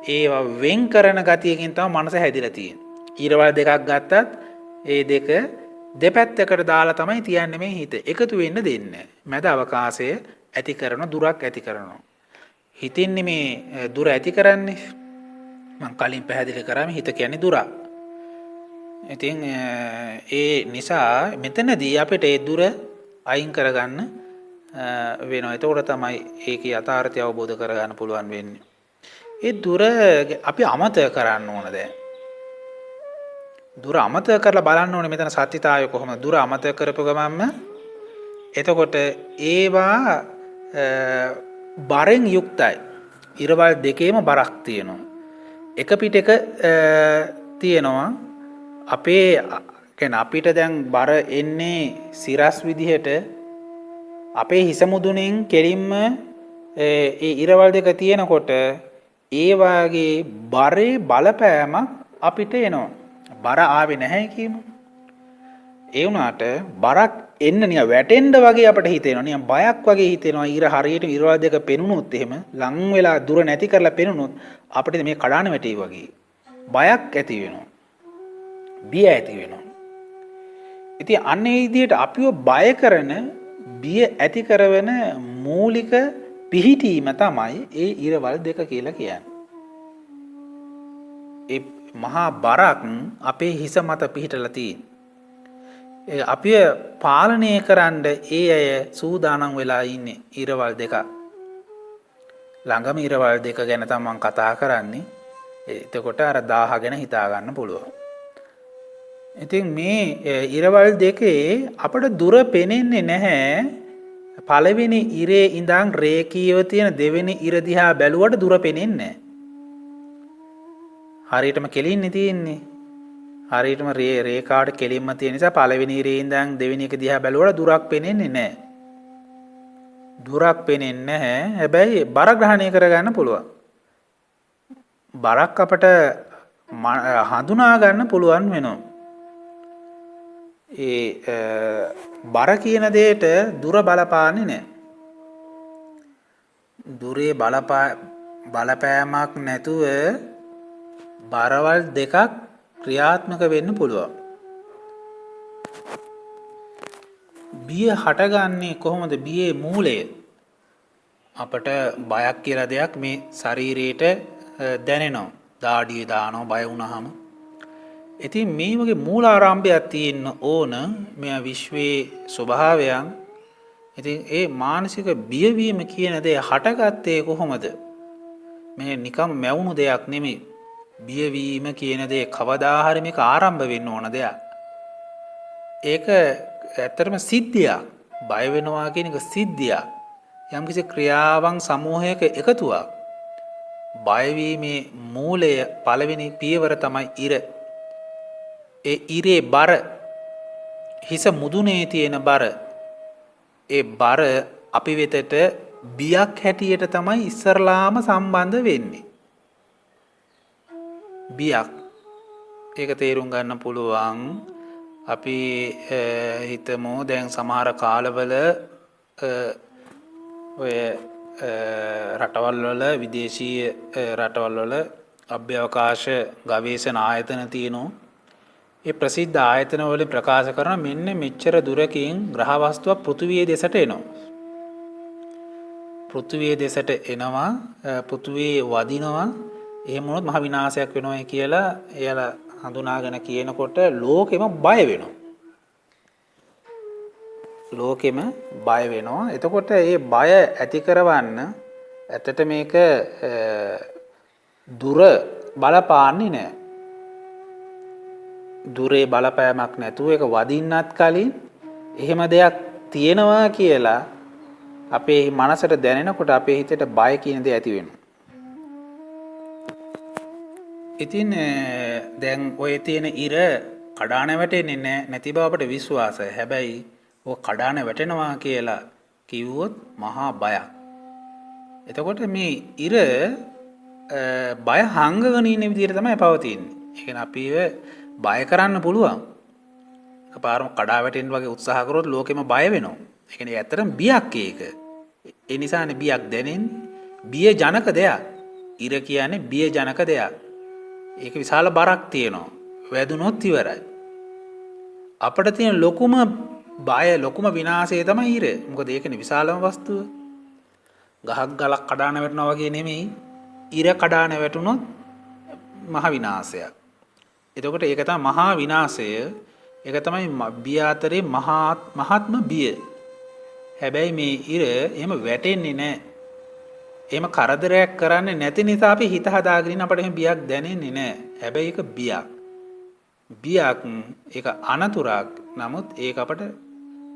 ඒවා වෙන් කරන ගතියකින් තමයි මනස හැදිලා තියෙන්නේ. ඊරවල් දෙකක් ගත්තත් ඒ දෙක දෙපැත්තකට දාලා තමයි තියන්නේ මේ හිත. එකතු වෙන්න දෙන්නේ නැහැ. මැද අවකාශය ඇති කරන දුරක් ඇති කරනවා. හිතින්නේ මේ දුර ඇති කරන්නේ. මම කලින් පැහැදිලි කරාම හිත කියන්නේ දුර. ඉතින් ඒ නිසා මෙතනදී අපිට ඒ දුර අයින් කරගන්න වෙනවා. එතකොට තමයි ඒකේ යථාර්ථය අවබෝධ කරගන්න පුළුවන් වෙන්නේ. ඒ දුර අපි අමතක කරන්න ඕන දැන්. දුර අමතක කරලා බලන්න ඕනේ මෙතන සත්‍යතාවය කොහොමද? දුර අමතක කරපු ගමන්ම එතකොට ඒවා බරෙන් යුක්තයි. ඉරවල් දෙකේම බරක් තියෙනවා. එක පිට එක තියෙනවා. අපිට දැන් බර එන්නේ සිරස් විදිහට අපේ හිස මුදුනින් කෙලින්ම ඒ ඉරවල් දෙක තියෙනකොට ඒ වාගේ බරේ බලපෑමක් අපිට එනවා. බර ආවේ නැහැ කියමු. ඒ වුණාට බරක් එන්න නිකන් වැටෙන්න වගේ අපිට හිතෙනවා. නිකන් බයක් වගේ හිතෙනවා. ඉර හරියට ඉරවල් දෙක පෙනුනොත් එහෙම ලං වෙලා දුර නැති කරලා පෙනුනොත් අපිට මේ කඩාන වැටේ වගේ බයක් ඇති වෙනවා. බිය ඇති වෙනවා. ඉතින් අන්න ඒ විදිහට අපිව බය කරන, බිය ඇති කරන මූලික පිහිටීම තමයි ඒ ඉරවල් දෙක කියලා කියන්නේ. ඒ මහා බරක් අපේ හිස මත පිහිටලා තියෙන. අපිව පාලනය කරන්න ඒ අය සූදානම් වෙලා ඉන්නේ ඉරවල් දෙක. ළඟම ඉරවල් දෙක ගැන තමයි මම කතා කරන්නේ. එතකොට අර 1000 ගැන හිතා ගන්න පුළුවන්. ඉතින් මේ ඉරවල් දෙකේ අපට දුර පෙනෙන්නේ නැහැ. පළවෙනි ඉරේ ඉඳන් රේඛීයව තියෙන දෙවෙනි ඉර දිහා බැලුවට දුර පෙනෙන්නේ නැහැ. හරියටම කෙලින්නේ තියෙන්නේ. හරියටම රේඛාවට කෙලින්ම තියෙන නිසා පළවෙනි ඉරේ ඉඳන් දෙවෙනි එක දිහා බැලුවට දුරක් පෙනෙන්නේ නැහැ. දුරක් පෙනෙන්නේ නැහැ. හැබැයි බර ග්‍රහණය කරගන්න පුළුවන්. බරක් අපට හඳුනා ගන්න පුළුවන් වෙනවා. ඒ බර කියන දෙයට දුර බලපාන්නේ නැහැ. දුරේ බලපෑමක් නැතුව බරවල් දෙකක් ක්‍රියාත්මක වෙන්න පුළුවන්. බිය හටගන්නේ කොහොමද? බියේ මූලය අපට බයක් කියලා දෙයක් මේ ශරීරයට දැනෙනවා. දාඩිය දානවා බය වුණාම. ඉතින් මේ වගේ මූලාරම්භයක් තියෙන්න ඕන මේ විශ්වයේ ස්වභාවයන්. ඉතින් ඒ මානසික බියවීම කියන දේ හටගත්තේ කොහොමද? මේ නිකම් මැවුණු දෙයක් නෙමෙයි. බියවීම කියන දේ කවදා හරි මේක ආරම්භ වෙන්න ඕන දෙයක්. ඒක ඇත්තටම සිද්ධියක්. බය වෙනවා කියන එක සිද්ධියක්. යම්කිසි ක්‍රියාවන් සමූහයක එකතුවක්. බයවීමේ මූලය පළවෙනි පියවර තමයි ඉර. ඒ ඉරේ බර, හිස මුදුනේ තියෙන බර, ඒ බර අපි වෙතට බියක් හැටියට තමයි ඉස්සරලාම සම්බන්ධ වෙන්නේ. බියක්. ඒක තේරුම් ගන්න පුළුවන්. අපි හිතමු දැන් සමහර කාලවල ඔය රටවල් වල විදේශීය රටවල් වල අභ්‍යවකාශ ගවේෂණ ආයතන තියෙනවා. ඒ ප්‍රසිද්ධ ආයතන වලින් ප්‍රකාශ කරන මෙන්න මෙච්චර දුරකින් ග්‍රහ වස්තුවක් පෘථිවිය දෙසට එනවා. පෘථිවිය දෙසට එනවා, පෘථිවියේ වදිනවා. එහෙම වුණොත් මහ විනාශයක් වෙනවා කියලා එයාලා හඳුනාගෙන කියනකොට ලෝකෙම බය වෙනවා. ලෝකෙම බය වෙනවා. එතකොට මේ බය ඇති කරවන්න ඇත්තට මේක දුර බලපාන්නේ නැහැ. දුරේ බලපෑමක් නැතුව ඒක වදින්නත් කලින් එහෙම දෙයක් තියෙනවා කියලා අපේ මනසට දැනෙනකොට අපේ හිතට බය කියන දේ ඇති වෙනවා. ඉතින් දැන් ඔය තියෙන ඉර කඩාන වැටෙන්නේ නැති බව අපට විශ්වාසයි. හැබැයි ඔය කඩාන වැටෙනවා කියලා කිව්වොත් මහා බයක්. එතකොට මේ ඉර බය හංගගෙන ඉන්න විදිහට තමයි පවතින්නේ. ඒ කියන්නේ අපිව බය කරන්න පුළුවන්. එකපාරම කඩා වැටෙන්න වගේ උත්සාහ කරොත් ලෝකෙම බය වෙනවා. ඒ කියන්නේ ඇත්තටම බියක් ඒක. ඒ නිසානේ බියක් දැනෙන්නේ. බිය ජනක දෙයක්. ඉර කියන්නේ බිය ජනක දෙයක්. ඒක විශාල බරක් තියෙනවා. වැදුනොත් ඉවරයි. අපිට තියෙන ලොකුම බය ලොකුම විනාශය තමයි ඉර. මොකද ඒකනේ විශාලම වස්තුව. ගහක් ගලක් කඩාන වැටෙනවා වගේ නෙමෙයි. ඉර කඩාන වැටුනොත් මහ විනාශයක්. එතකොට ඒක තමයි මහා විනාශය. ඒක තමයි බිය අතරේ මහත්ම බිය. හැබැයි මේ ඉර එහෙම වැටෙන්නේ නැහැ. එහෙම කරදරයක් කරන්නේ නැති නිසා අපි හිත හදාගෙන ඉන්න අපිට එහෙම බියක් දැනෙන්නේ නැහැ. හැබැයි ඒක බියක්. බියක් ඒක අනතුරක්. නමුත් ඒක අපට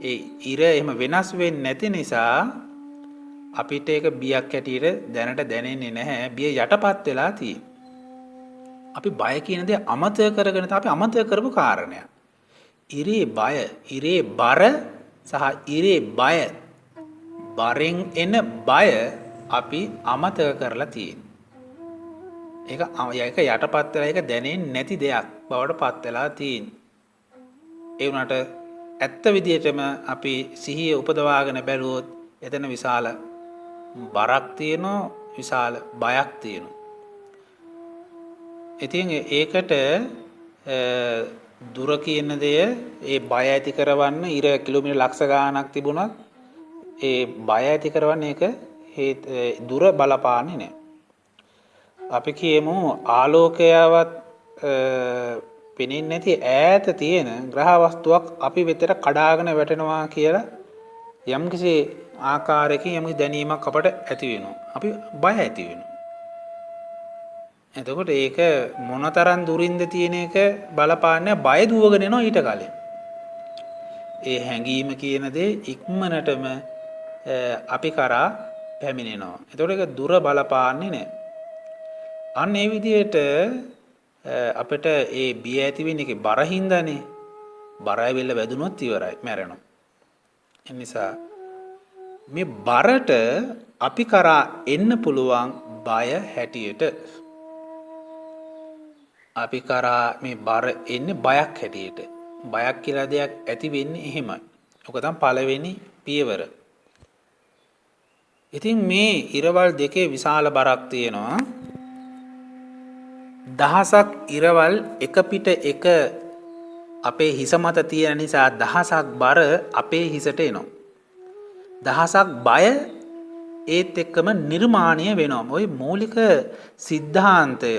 ඒ ඉර එහෙම වෙනස් වෙන්නේ නැති නිසා අපිට ඒක බියක් හැටියට දැනට දැනෙන්නේ නැහැ. බිය යටපත් වෙලා තියෙන්නේ. අපි බය කියන දේ අමතක කරගෙන අපි අමතක කරපු කාරණයක්. ඉරේ බය, ඉරේ බර සහ ඉරේ බය. බරෙන් එන බය අපි අමතක කරලා තියෙනවා. ඒක යටපත් වෙලා ඒක දැනෙන්නේ නැති දෙයක් බවට පත් වෙලා තියෙනවා. ඒ වුණාට ඇත්ත විදිහටම අපි සිහිය උපදවාගෙන බැලුවොත් එතන විශාල බරක් තියෙනවා, විශාල බයක් තියෙනවා. ඉතින් ඒකට දුර කියන දෙය ඒ බය ඇති කරවන්න ඉර කිලෝමීටර් ලක්ෂ ගාණක් තිබුණත් ඒ බය ඇති කරවන්න ඒක දුර බලපාන්නේ නැහැ. අපි කියමු ආලෝකයවත් පෙනෙන්නේ නැති ඈත තියෙන ග්‍රහ වස්තුවක් අපි වෙතට කඩාගෙන වැටෙනවා කියලා යම්කිසි ආකාරයකින් යම්කිසි දැනීමක් අපට ඇති වෙනවා. අපි බය ඇති වෙනවා. එතකොට ඒක මොනතරම් දුරින්ද තියෙන එක බලපාන්නේ බය දුවගෙන යනවා ඊට කලින්. ඒ හැඟීම කියන දේ ඉක්මනටම අපි කරා පැමිණෙනවා. එතකොට ඒක දුර බලපාන්නේ නැහැ. අන්න ඒ විදිහට අපිට ඒ බිය ඇති වෙන්නේ ඒකේ බරින්දානේ. බර ඇවිල්ලා වැදුනොත් ඉවරයි, මැරෙනවා. ඒ නිසා මේ බරට අපි කරා එන්න පුළුවන් බය හැටියට අපි කරා මේ බර එන්නේ බයක් හැටියට. බයක් කියලා දෙයක් ඇති වෙන්නේ එහෙමයි. ඔක තමයි පළවෙනි පියවර. ඉතින් මේ ඉරවල් දෙකේ විශාල බරක් තියෙනවා. දහසක් ඉරවල් එක පිට එක අපේ හිස මත තියෙන නිසා දහසක් බර අපේ හිසට එනවා. දහසක් බය ඒත් එක්කම නිර්මාණය වෙනවා. ওই මූලික સિદ્ધාන්තය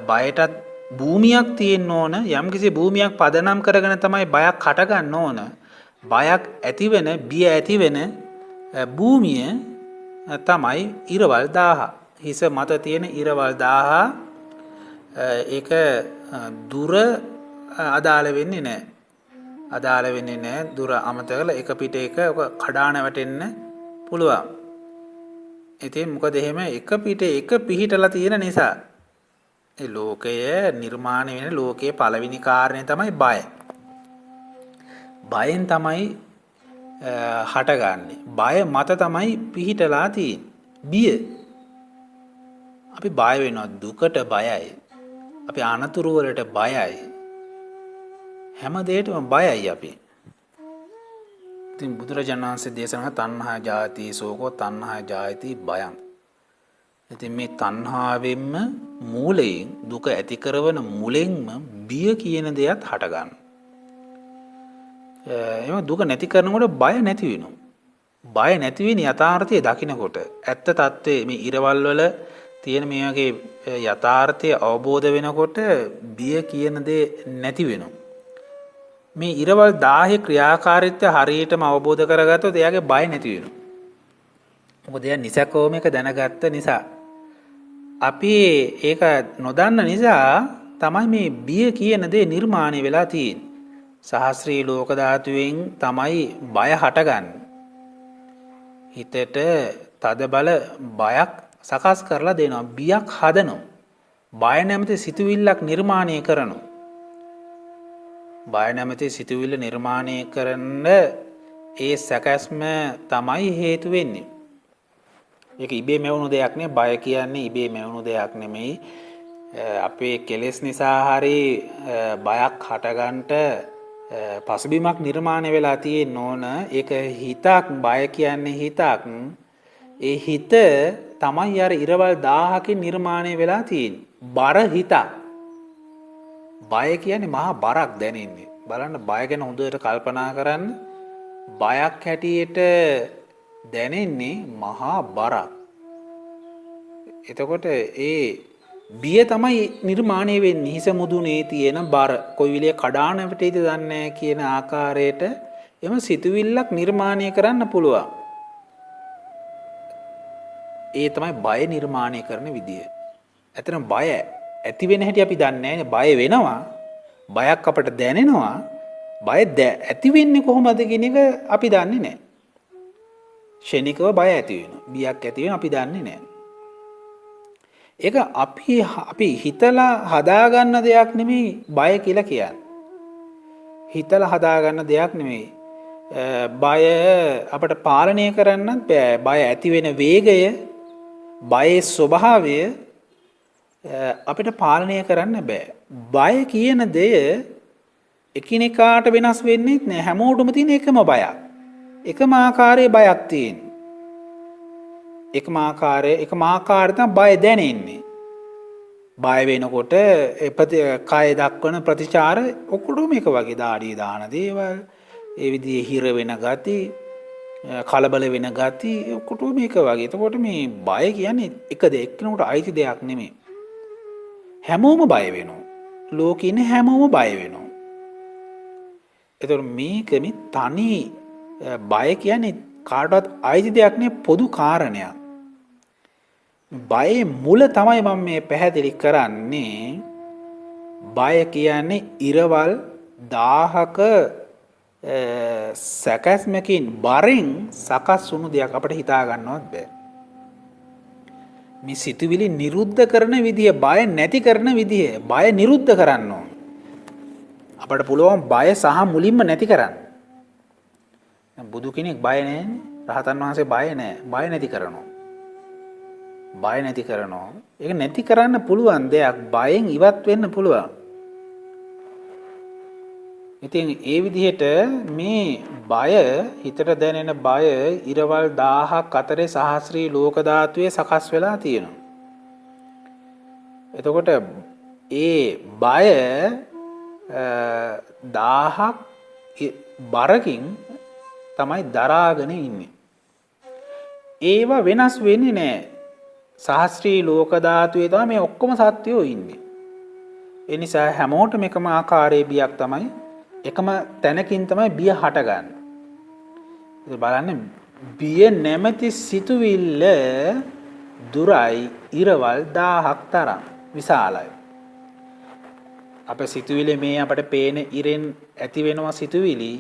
බයටත් භූමියක් තියෙන්න ඕන. යම්කිසි භූමියක් පදනම් කරගෙන තමයි බයක් හටගන්න ඕන. බයක් ඇතිවෙන, බිය ඇතිවෙන භූමිය තමයි ඉරවල් 1000. හිස මත තියෙන ඉරවල් 1000 ඒක දුර අදාළ වෙන්නේ නැහැ. අදාළ වෙන්නේ නැහැ. දුර අමතක කරලා එක පිට එක කඩාන වැටෙන්න පුළුවන්. ඉතින් මොකද එහෙම එක පිට එක පිහිටලා තියෙන නිසා ඒ ලෝකය නිර්මාණය වෙන ලෝකයේ පළවෙනි කාරණය තමයි බය. බයෙන් තමයි හටගන්නේ. බය මත තමයි පිහිටලා තියෙන්නේ. බිය. අපි බය වෙනවා, දුකට බයයි. අපි අනතුරු වලට බයයි. හැම දෙයකටම බයයි අපි. ඉතින් බුදුරජාණන් වහන්සේ දේශනා තණ්හා ජාති සෝකෝ තණ්හා ජාති බයං. ඉතින් මේ තණ්හාවෙන්ම මූලයෙන් දුක ඇති කරන මුලින්ම බිය කියන දෙයත් හට ගන්න. එහෙනම් දුක නැති කරනකොට බය නැති වෙනවා. බය නැති වෙන යථාර්ථය දකිනකොට ඇත්ත తත්වයේ මේ ඉරවල් වල තියෙන මේ වගේ යථාර්ථය අවබෝධ වෙනකොට බිය කියන දේ නැති වෙනවා. මේ ඉරවල් 1000 ක්‍රියාකාරීත්වය හරියටම අවබෝධ කරගත්තොත් එයාගේ බය නැති වෙනවා. මොකද එයා නිසකෝම එක දැනගත්ත නිසා. අපි ඒක නොදන්න නිසා තමයි මේ බිය කියන දේ නිර්මාණය වෙලා තියෙන්නේ. සහස්‍රී ලෝක ධාතුවෙන් තමයි බය හටගන්නේ. හිතට තද බල බයක් සකස් කරලා දෙනවා. බියක් හදනවා. බය නැමැති සිතුවිල්ලක් නිර්මාණය කරනවා. බය නැමැති සිතුවිල්ල නිර්මාණය කරන්න ඒ සැකස්ම තමයි හේතු වෙන්නේ. ඒක ඉබේ මැවුණු දෙයක් නේ. බය කියන්නේ ඉබේ මැවුණු දෙයක් නෙමෙයි. අපේ කෙලෙස් නිසා හරි බයක් හටගන්නට පසුබිමක් නිර්මාණය වෙලා තියෙන්න ඕන. ඒක හිතක්. බය කියන්නේ හිතක්. ඒ හිත තමයි අර ඉරවල් 1000කින් නිර්මාණය වෙලා තියෙන්නේ. බර හිතක්. බය කියන්නේ මහා බරක් දැනෙන්නේ. බලන්න බය ගැන හොඳට කල්පනා කරන්න. බයක් හැටියට දැනෙන්නේ මහා බරක්. එතකොට ඒ බිය තමයි නිර්මාණය වෙන්නේ. හිස මුදුනේ තියෙන බර කොයි වෙලේ කඩාන වැටෙයිද දන්නේ නැහැ කියන ආකාරයට එම සිතුවිල්ලක් නිර්මාණය කරන්න පුළුවන්. ඒ තමයි බය නිර්මාණය කරන විදිය. ඇත්තටම බය ඇති වෙන හැටි අපි දන්නේ නැහැ. බය වෙනවා. බයක් අපට දැනෙනවා. බය ඇති වෙන්නේ කොහොමද කියන එක අපි දන්නේ නැහැ. ෂණිකව බය ඇති වෙනවා. බියක් ඇති වෙනවා අපි දන්නේ නැහැ. ඒක අපි හිතලා හදාගන්න දෙයක් නෙමෙයි බය කියලා කියන්නේ. හිතලා හදාගන්න දෙයක් නෙමෙයි. බය අපට පාලනය කරන්නත් බෑ. බය ඇති වෙන වේගය, බයේ ස්වභාවය අපිට පාලනය කරන්න බෑ. බය කියන දෙය එකිනෙකාට වෙනස් වෙන්නේ නැහැ. හැමෝටම තියෙන එකම බයක්. එකම ආකාරයේ බයක් තියෙන. එකම ආකාරය තමයි බය දැනෙන්නේ. බය වෙනකොට කය දක්වන ප්‍රතිචාර ඔක්කොම එක වගේ. දාඩිය දාන දේවල්, ඒ විදිහේ හිර වෙන ගති, කලබල වෙන ගති ඔක්කොම එක වගේ. එතකොට මේ බය කියන්නේ එක දෙයක්නකට අයිති දෙයක් නෙමෙයි. හැමෝම බය වෙනවා. ලෝකේ ඉන්න හැමෝම බය වෙනවා. එතකොට මේකෙමි තනි බය කියන්නේ කාටවත් අයිති දෙයක් නෙවෙයි, පොදු කාරණයක්. බයේ මුල තමයි මම මේ පැහැදිලි කරන්නේ. බය කියන්නේ ඉරවල් 1000ක සැකස්මකින් බරෙන් සකස් වුණු දෙයක්. අපිට හිතා ගන්නවත් බෑ. මේ සිතුවිලි නිරුද්ධ කරන විදිය, බය නැති කරන විදිය, බය නිරුද්ධ කරන්න ඕන. අපිට පුළුවන් බය සහ මුලින්ම නැති කරන්න. බුදු කෙනෙක් බය නැහැනේ. රහතන් වහන්සේ බය නැහැ. බය නැති කරනවා. බය නැති කරනවා. ඒක නැති කරන්න පුළුවන් දෙයක්. බයෙන් ඉවත් වෙන්න පුළුවන්. ඉතින් ඒ විදිහට මේ බය, හිතට දැනෙන බය ඉරවල් 1000ක් අතරේ සහස්‍රී ලෝක ධාතුවේ සකස් වෙලා තියෙනවා. එතකොට ඒ බය 1000ක් බරකින් තමයි දරාගෙන ඉන්නේ. ඒවා වෙනස් වෙන්නේ නැහැ. සහස්‍රී ලෝක ධාතුවේ තමයි මේ ඔක්කොම සත්‍යෝ ඉන්නේ. ඒ නිසා හැමෝටම එකම ආකාරයේ බියක් තමයි, එකම තැනකින් තමයි බිය හටගන්නේ. ඒක බලන්න, බිය නැමැති සිතුවිල්ල දුරයි ඉරවල් 1000ක් තරම් විශාලයි. අප සිතුවිලි මේ අපට පේන ඉරෙන් ඇති වෙනවා සිතුවිලි.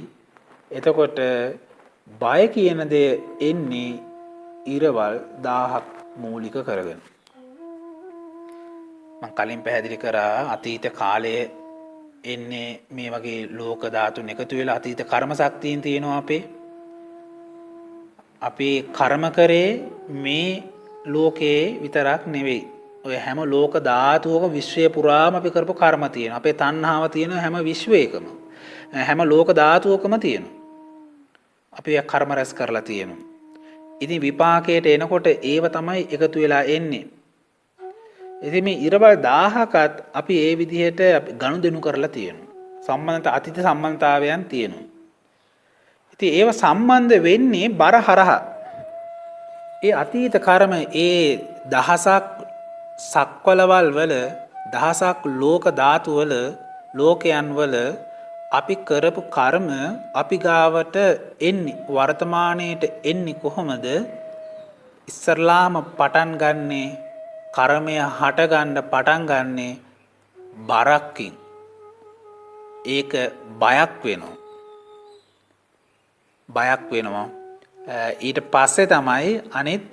එතකොට බය කියන දේ එන්නේ ඉරවල් 1000ක් මූලික කරගෙන. මම කලින් පැහැදිලි කරා අතීත කාලයේ එන්නේ මේ වගේ ලෝක ධාතුන් එකතු වෙලා අතීත කර්ම ශක්තියින් තියෙනවා අපේ. අපි කර්ම කරේ මේ ලෝකේ විතරක් නෙවෙයි. ඔය හැම ලෝක ධාතුවක විශ්වය පුරාම අපි කරපු කර්ම තියෙනවා. අපේ තණ්හාව තියෙන හැම විශ්වයකම, හැම ලෝක ධාතුවකම තියෙනවා. අපි ඒ කර්ම රැස් කරලා තියෙනවා. ඉතින් විපාකයට එනකොට ඒව තමයි එකතු වෙලා එන්නේ. ඉතින් මේ ඉරවල් 1000කත් අපි ඒ විදිහට ගනුදෙනු කරලා තියෙනවා. සම්බන්ධ අතීත සම්බන්ධතාවයන් තියෙනවා. ඉතින් ඒව සම්බන්ධ වෙන්නේ බර හරහා. ඒ අතීත කර්ම ඒ දහසක් සක්වලවල් වල, දහසක් ලෝක ධාතු වල, ලෝකයන් වල අපි කරපු කර්ම අපි ගාවට එන්නේ, වර්තමානයේට එන්නේ කොහොමද? ඉස්සරලාම පටන් ගන්නේ, කර්මය හට ගන්න පටන් ගන්නේ බරක්කින්. ඒක බයක් වෙනවා. බයක් වෙනවා. ඊට පස්සේ තමයි අනිත්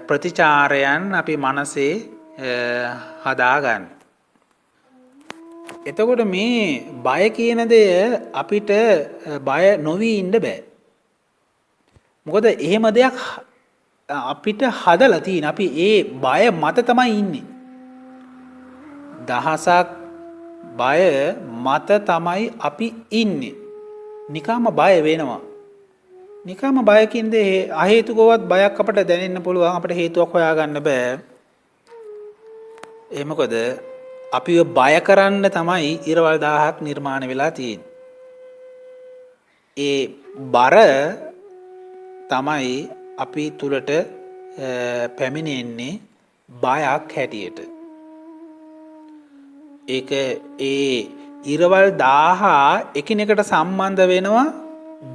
ප්‍රතිචාරයන් අපි මනසේ හදාගන්න. එතකොට මේ බය කියන දේ අපිට බය නොවී ඉන්න බෑ. මොකද එහෙම දෙයක් අපිට හදලා තියෙන අපි ඒ බය මත තමයි ඉන්නේ. දහසක් බය මත තමයි අපි ඉන්නේ. නිකම්ම බය වෙනවා. නිකම්ම බයකින්ද අහේතුකවත් බයක් අපට දැනෙන්න පුළුවන්. අපිට හේතුවක් හොයාගන්න බෑ. ඒ මොකද අපිව බය කරන්න තමයි ඉරවල් 1000ක් නිර්මාණය වෙලා තියෙන්නේ. ඒ බර තමයි අපි තුලට පැමිණෙන්නේ බයක් හැටියට. ඒක ඒ ඉරවල් 1000 එකිනෙකට සම්බන්ධ වෙනවා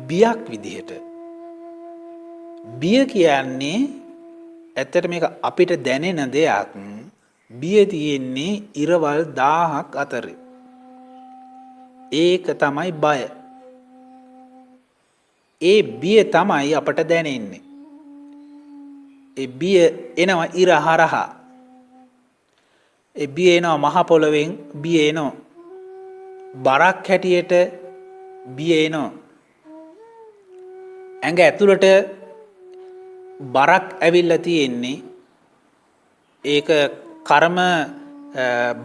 බියක් විදිහට. බිය කියන්නේ ඇත්තට මේක අපිට දැනෙන දෙයක්. බිය තියෙන්නේ ඉරවල් 1000ක් අතර. ඒක තමයි බය. ඒ බිය තමයි අපට දැනෙන්නේ. ඒ බිය එනවා ඉර හරහා. ඒ බිය එනවා මහ පොළවෙන් බිය එනවා. බරක් හැටියට බිය එනවා. ඇඟ ඇතුළට බරක් ඇවිල්ලා තියෙන්නේ. ඒක කර්ම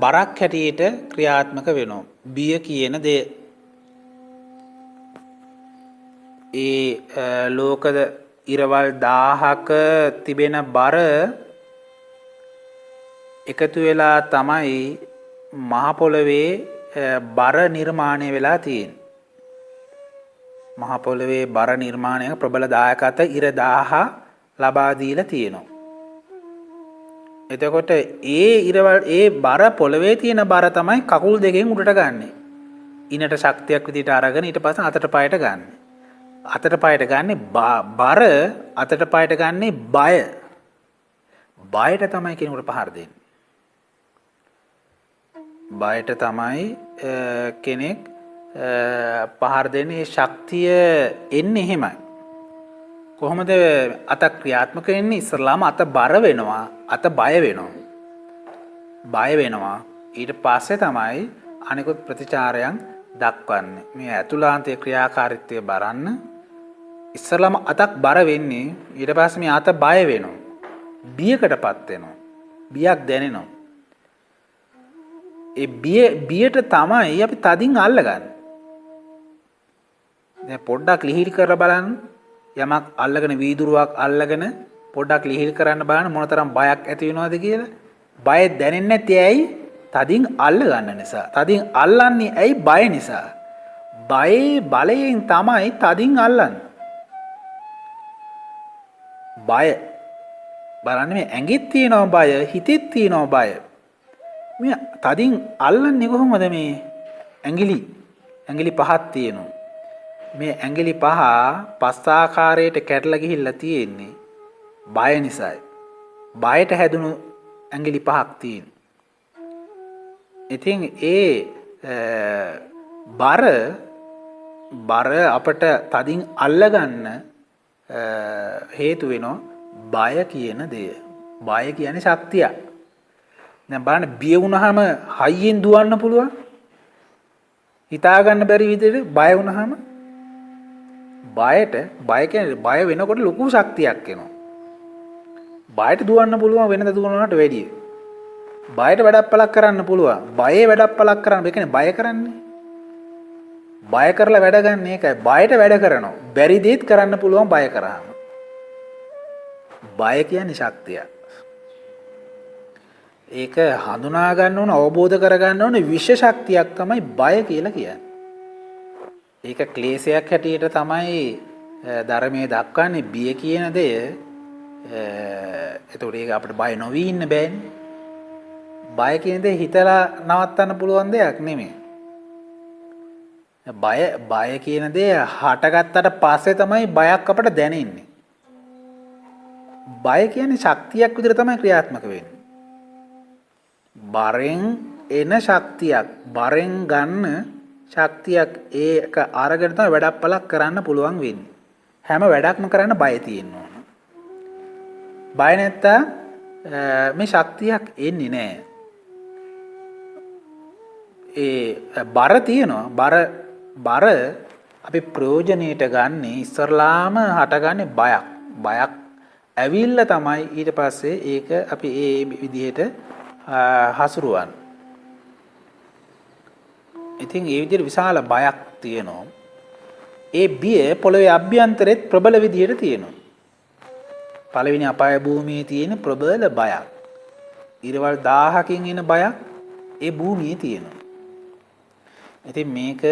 බරක් හැටියට ක්‍රියාත්මක වෙනවා. බිය කියන දේ. ඒ ලෝකද ඉරවල් 1000ක තිබෙන බර එකතු වෙලා තමයි මහ පොළවේ බර නිර්මාණය වෙලා තියෙන්නේ. මහ පොළවේ බර නිර්මාණයක ප්‍රබල දායකත්වය ඉර 1000 ලබා දීලා තියෙනවා. එතකොට ඒ බර පොළවේ තියෙන බර තමයි කකුල් දෙකෙන් උඩට ගන්නෙ. ඉනට ශක්තියක් විදිහට අරගෙන ඊට පස්සේ අතට පයට ගන්න. අතට පයට ගන්නේ බර, අතට පයට ගන්නේ බය. බයට තමයි කෙනෙකුට පහර දෙන්නේ. බයට තමයි කෙනෙක් පහර දෙන්නේ. ශක්තිය එන්නේ එහෙමයි. කොහොමද අත ක්‍රියාත්මක වෙන්නේ? ඉස්සරලාම අත බර වෙනවා, අත බය වෙනවා. බය වෙනවා. ඊට පස්සේ තමයි අනිකුත් ප්‍රතිචාරයන් දක්වන්නේ. මේ ඇතුළාන්තයේ ක්‍රියාකාරීත්වය බලන්න. ඉස්සරලාම අතක් බර වෙන්නේ, ඊට පස්සේ මේ අත බය වෙනවා. බියකටපත් වෙනවා. බියක් දැනෙනවා. ඒ බියට තමයි අපි තදින් අල්ලගන්නේ. දැන් පොඩ්ඩක් ලිහිල් කරලා බලන්න. යමක් අල්ලගෙන වීදුරුවක් අල්ලගෙන පොඩ්ඩක් ලිහිල් කරන්න බලන්න මොනතරම් බයක් ඇති වෙනවද කියලා. බය දැනෙන්නේ නැති ඇයි? තදින් අල්ල ගන්න නිසා. තදින් අල්ලන්නේ ඇයි? බය නිසා. බයේ බලයෙන් තමයි තදින් අල්ලන්නේ. බය බලන්න මේ ඇඟෙත් තියෙනවා බය, හිතෙත් තියෙනවා බය. මේ තදින් අල්ලන්නේ කොහොමද? මේ ඇඟිලි පහක් තියෙනවා. මේ ඇඟිලි පහ පස් ආකාරයට කැඩලා ගිහිල්ලා තියෙන්නේ බය නිසායි. බයට හැදුණු ඇඟිලි පහක් තියෙනවා. ඉතින් ඒ බර අපට තදින් අල්ලගන්න හේතු වෙනවා බය කියන දේ. බය කියන්නේ ශක්තිය. දැන් බලන්න බිය වුණාම හයියෙන් දුවන්න පුළුවන්. හිතා ගන්න බැරි විදිහට බය වුණාම බය කියන්නේ බය වෙනකොට ලොකු ශක්තියක් එනවා. බයට දුවන්න පුළුවන් වෙනද දුවනකට වැඩිය. බයට වැඩපලක් කරන්න පුළුවන්. බයේ වැඩපලක් කරන්න. ඒ කියන්නේ බය කරන්නේ. බය කරලා වැඩ ගන්න එකයි. බයට වැඩ කරනවා. බැරි දේත් කරන්න පුළුවන් බය කරාම. බය කියන්නේ ශක්තිය. ඒක හඳුනා ගන්න ඕන, අවබෝධ කර ගන්න ඕන විශේෂ ශක්තියක් තමයි බය කියලා කියන්නේ. ඒක ක්ලේශයක් හැටියට තමයි ධර්මයේ දක්වන්නේ බිය කියන දේ. එතකොට ඒක අපිට බය නොවී ඉන්න බෑනේ. බය කියන දේ හිතලා නවත්තන්න පුළුවන් දෙයක් නෙමෙයි. බය කියන දේ හටගත්තට පස්සේ තමයි බයක් අපට දැනෙන්නේ. බය කියන්නේ ශක්තියක් විදිහට තමයි ක්‍රියාත්මක වෙන්නේ. බරෙන් එන ශක්තියක්, බරෙන් ගන්න ශක්තියක්. ඒක අරගෙන තමයි වැඩපලක් කරන්න පුළුවන් වෙන්නේ. හැම වැඩක්ම කරන්න බය තියෙන්න ඕන. බය නැත්තම් මේ ශක්තියක් එන්නේ නැහැ. ඒ බර තියෙනවා. බර අපි ප්‍රයෝජනෙට ගන්න ඉස්සරලාම හටගන්නේ බයක් ඇවිල්ලා තමයි ඊට පස්සේ ඒක අපි ඒ විදිහට හසුරුවන්නේ. ඉතින් ඒ විදිහට විශාල බයක් තියෙනවා. ඒ බිය පොළවේ අභ්‍යන්තරෙත් ප්‍රබල විදිහට තියෙනවා. පළවෙනි අපාය භූමියේ තියෙන ප්‍රබල බයක්. ඉරවල් 1000කින් එන බයක් ඒ භූමියේ තියෙනවා. ඉතින් මේක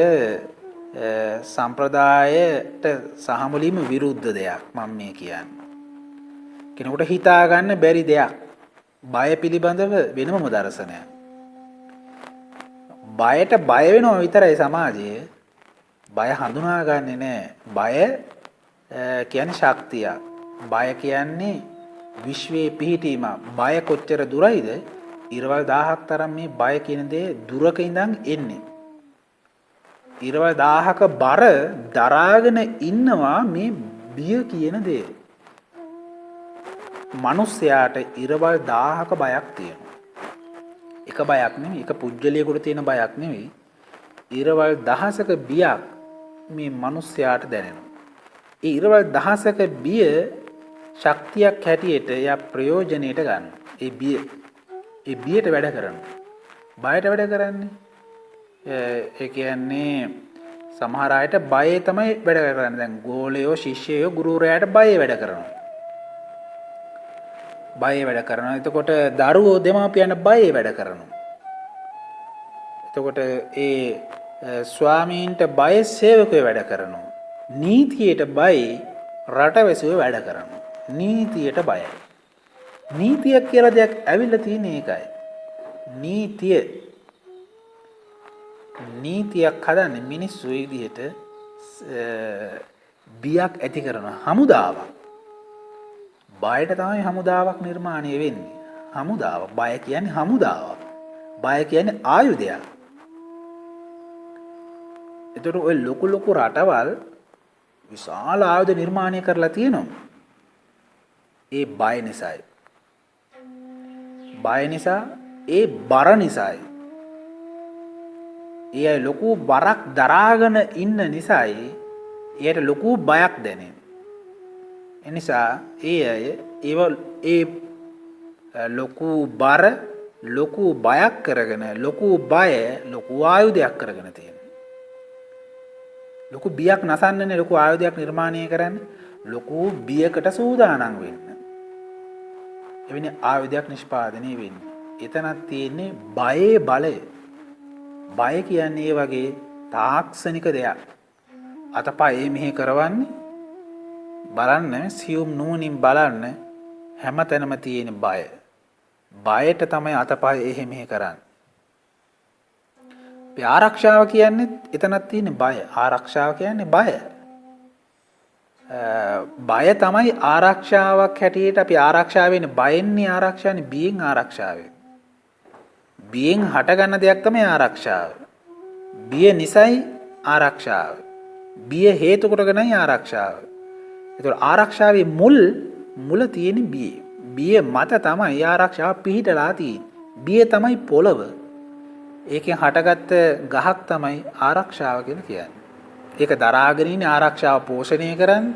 සම්ප්‍රදායට සහ මුලින්ම විරුද්ධ දෙයක් මම මේ කියන්නේ. කෙනෙකුට හිතා ගන්න බැරි දෙයක්. බය පිළිබඳව වෙනමම දර්ශනයක්. බයට බය වෙනවා විතරයි සමාජය. බය හඳුනාගන්නේ නැහැ. බය කියන්නේ ශක්තියක්. බය කියන්නේ විශ්වයේ පිහිටීම. බය කොච්චර දුරයිද? ඉරවල් 1000ක් තරම් මේ බය කියන දේ දුරක ඉඳන් එන්නේ. ඉරවල් 1000ක බර දරාගෙන ඉන්නවා මේ බිය කියන දේ. මිනිස්යාට ඉරවල් 1000ක බයක් තියෙනවා. එක බයක් නෙවෙයි, එක පුජ්‍යලියෙකුට තියෙන බයක් නෙවෙයි. ඉරවල් දහසක බියක් මේ මිනිස්යාට දැනෙනවා. ඒ ඉරවල් දහසක බිය ශක්තියක් හැටියට යා ප්‍රයෝජනෙට ගන්න. ඒ බියට වැඩ කරනවා. බයට වැඩ කරන්නේ. ඒ කියන්නේ සමහර අයට බය තමයි වැඩ කරන්නේ. දැන් ගෝලයෝ, ශිෂ්‍යයෝ ගුරුවරයාට බය වැඩ කරනවා. බය වැඩ කරනවා. එතකොට දරුවෝ දෙමාපියන්ට බය වැඩ කරනවා. එතකොට ඒ ස්වාමීන්ට බය සේවකයෝ වැඩ කරනවා. නීතියට බය රටවැසියෝ වැඩ කරනවා. නීතියට බයයි. නීතියක් කියලා දෙයක් ඇවිල්ලා තියෙන එකයි. නීතියක් හදන්නේ මිනිස්සු විදිහට බියක් ඇති කරන හමුදාවක්. බයට තමයි හමුදාවක් නිර්මාණය වෙන්නේ. හමුදාව. බය කියන්නේ හමුදාවක්. බය කියන්නේ ආයුධයක්. ඒතර ඔය ලොකු රටවල් විශාල ආයුධ නිර්මාණය කරලා තියෙනවා. ඒ බය නිසායි. බය නිසා, ඒ බර නිසායි. ඒ ලොකු බරක් දරාගෙන ඉන්න නිසායි එයට ලොකු බයක් දැනෙන්නේ. එනිසා ඒ ලොකු බර ලොකු බයක් කරගෙන ලොකු බය ලොකු ආයුධයක් කරගෙන තියෙනවා. ලොකු බියක් නසන්නනේ ලොකු ආයුධයක් නිර්මාණය කරන්නේ. ලොකු බියකට සූදානම් වෙන්න. එවැනි ආයුධයක් නිෂ්පාදනය වෙන්නේ. එතනක් තියෙන්නේ බයේ බලය. බය කියන්නේ ඒ වගේ තාක්ෂණික දෙයක්. අතපය මෙහෙ කරවන්නේ බලන්න සියුම් නුවණින් බලන්න හැමතැනම තියෙන බය. බයට තමයි අතපය එහෙ මෙහෙ කරන්නේ. ආරක්ෂාව කියන්නේ එතනක් තියෙන බය. ආරක්ෂාව කියන්නේ බය. බය තමයි ආරක්ෂාවක් හැටියට අපි ආරක්ෂා වෙන්නේ. බයෙන්නේ ආරක්ෂානේ, බියෙන් ආරක්ෂා වෙන්නේ. බියෙන් හටගන්න දෙයක් තමයි ආරක්ෂාව. බිය නිසයි ආරක්ෂාව. බිය හේතු කොටගෙනයි ආරක්ෂාව. ඒතකොට ආරක්ෂාවේ මුල තියෙන බිය. බිය මත තමයි ආරක්ෂාව පිහිටලා තියෙන්නේ. බිය තමයි පොළව. ඒකෙන් හටගත්ත ගහක් තමයි ආරක්ෂාව කියලා කියන්නේ. ඒක දරාගෙන ඉන්නේ ආරක්ෂාව පෝෂණය කරන්නේ.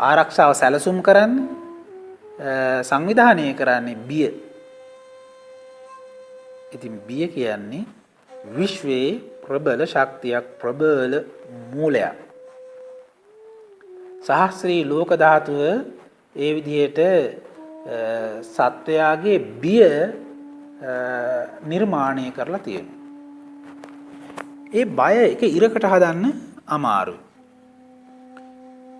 ආරක්ෂාව සැලසුම් කරන්නේ. සංවිධානය කරන්නේ බිය. ඉතින් බිය කියන්නේ විශ්වයේ ප්‍රබල ශක්තියක්, ප්‍රබල මූලයක්. සහස්‍රී ලෝක ධාතුව ඒ විදිහට සත්වයාගේ බිය නිර්මාණය කරලා තියෙනවා. ඒ බය එක ඉරකට හදන්න අමාරුයි.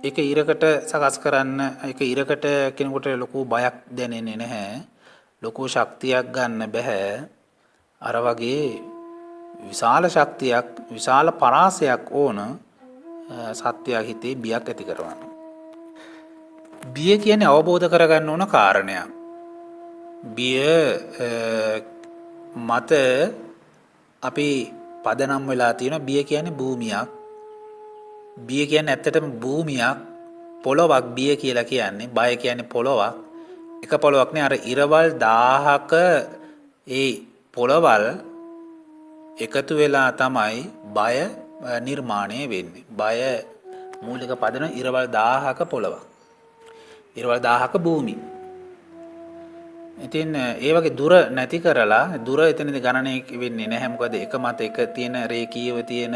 එක ඉරකට සකස් කරන්න, එක ඉරකට කෙනෙකුට ලොකු බයක් දැනෙන්නේ නැහැ. ලොකු ශක්තියක් ගන්න බෑ. අර වගේ විශාල ශක්තියක්, විශාල පරාසයක් ඕන සත්වයා හිතේ බියක් ඇති කරවන්න. බිය කියන්නේ අවබෝධ කරගන්න ඕන කාරණයක්. බිය මත අපි පදනම් වෙලා තියෙන බිය කියන්නේ භූමියක්. බිය කියන්නේ ඇත්තටම භූමියක්, පොළොවක් බිය කියලා කියන්නේ. බය කියන්නේ පොළොවක්. එක පොළොවක් නේ, අර ඉරවල් 1000ක ඒ පොළවල් එකතු වෙලා තමයි බය නිර්මාණය වෙන්නේ. බය මූලික පදන ඉරවල් 1000ක පොළවක්. ඉරවල් 1000ක භූමි. ඉතින් ඒ වගේ දුර නැති කරලා දුර එතනදී ගණනය වෙන්නේ නැහැ. මොකද එක මත එක තියෙන රේඛීයව තියෙන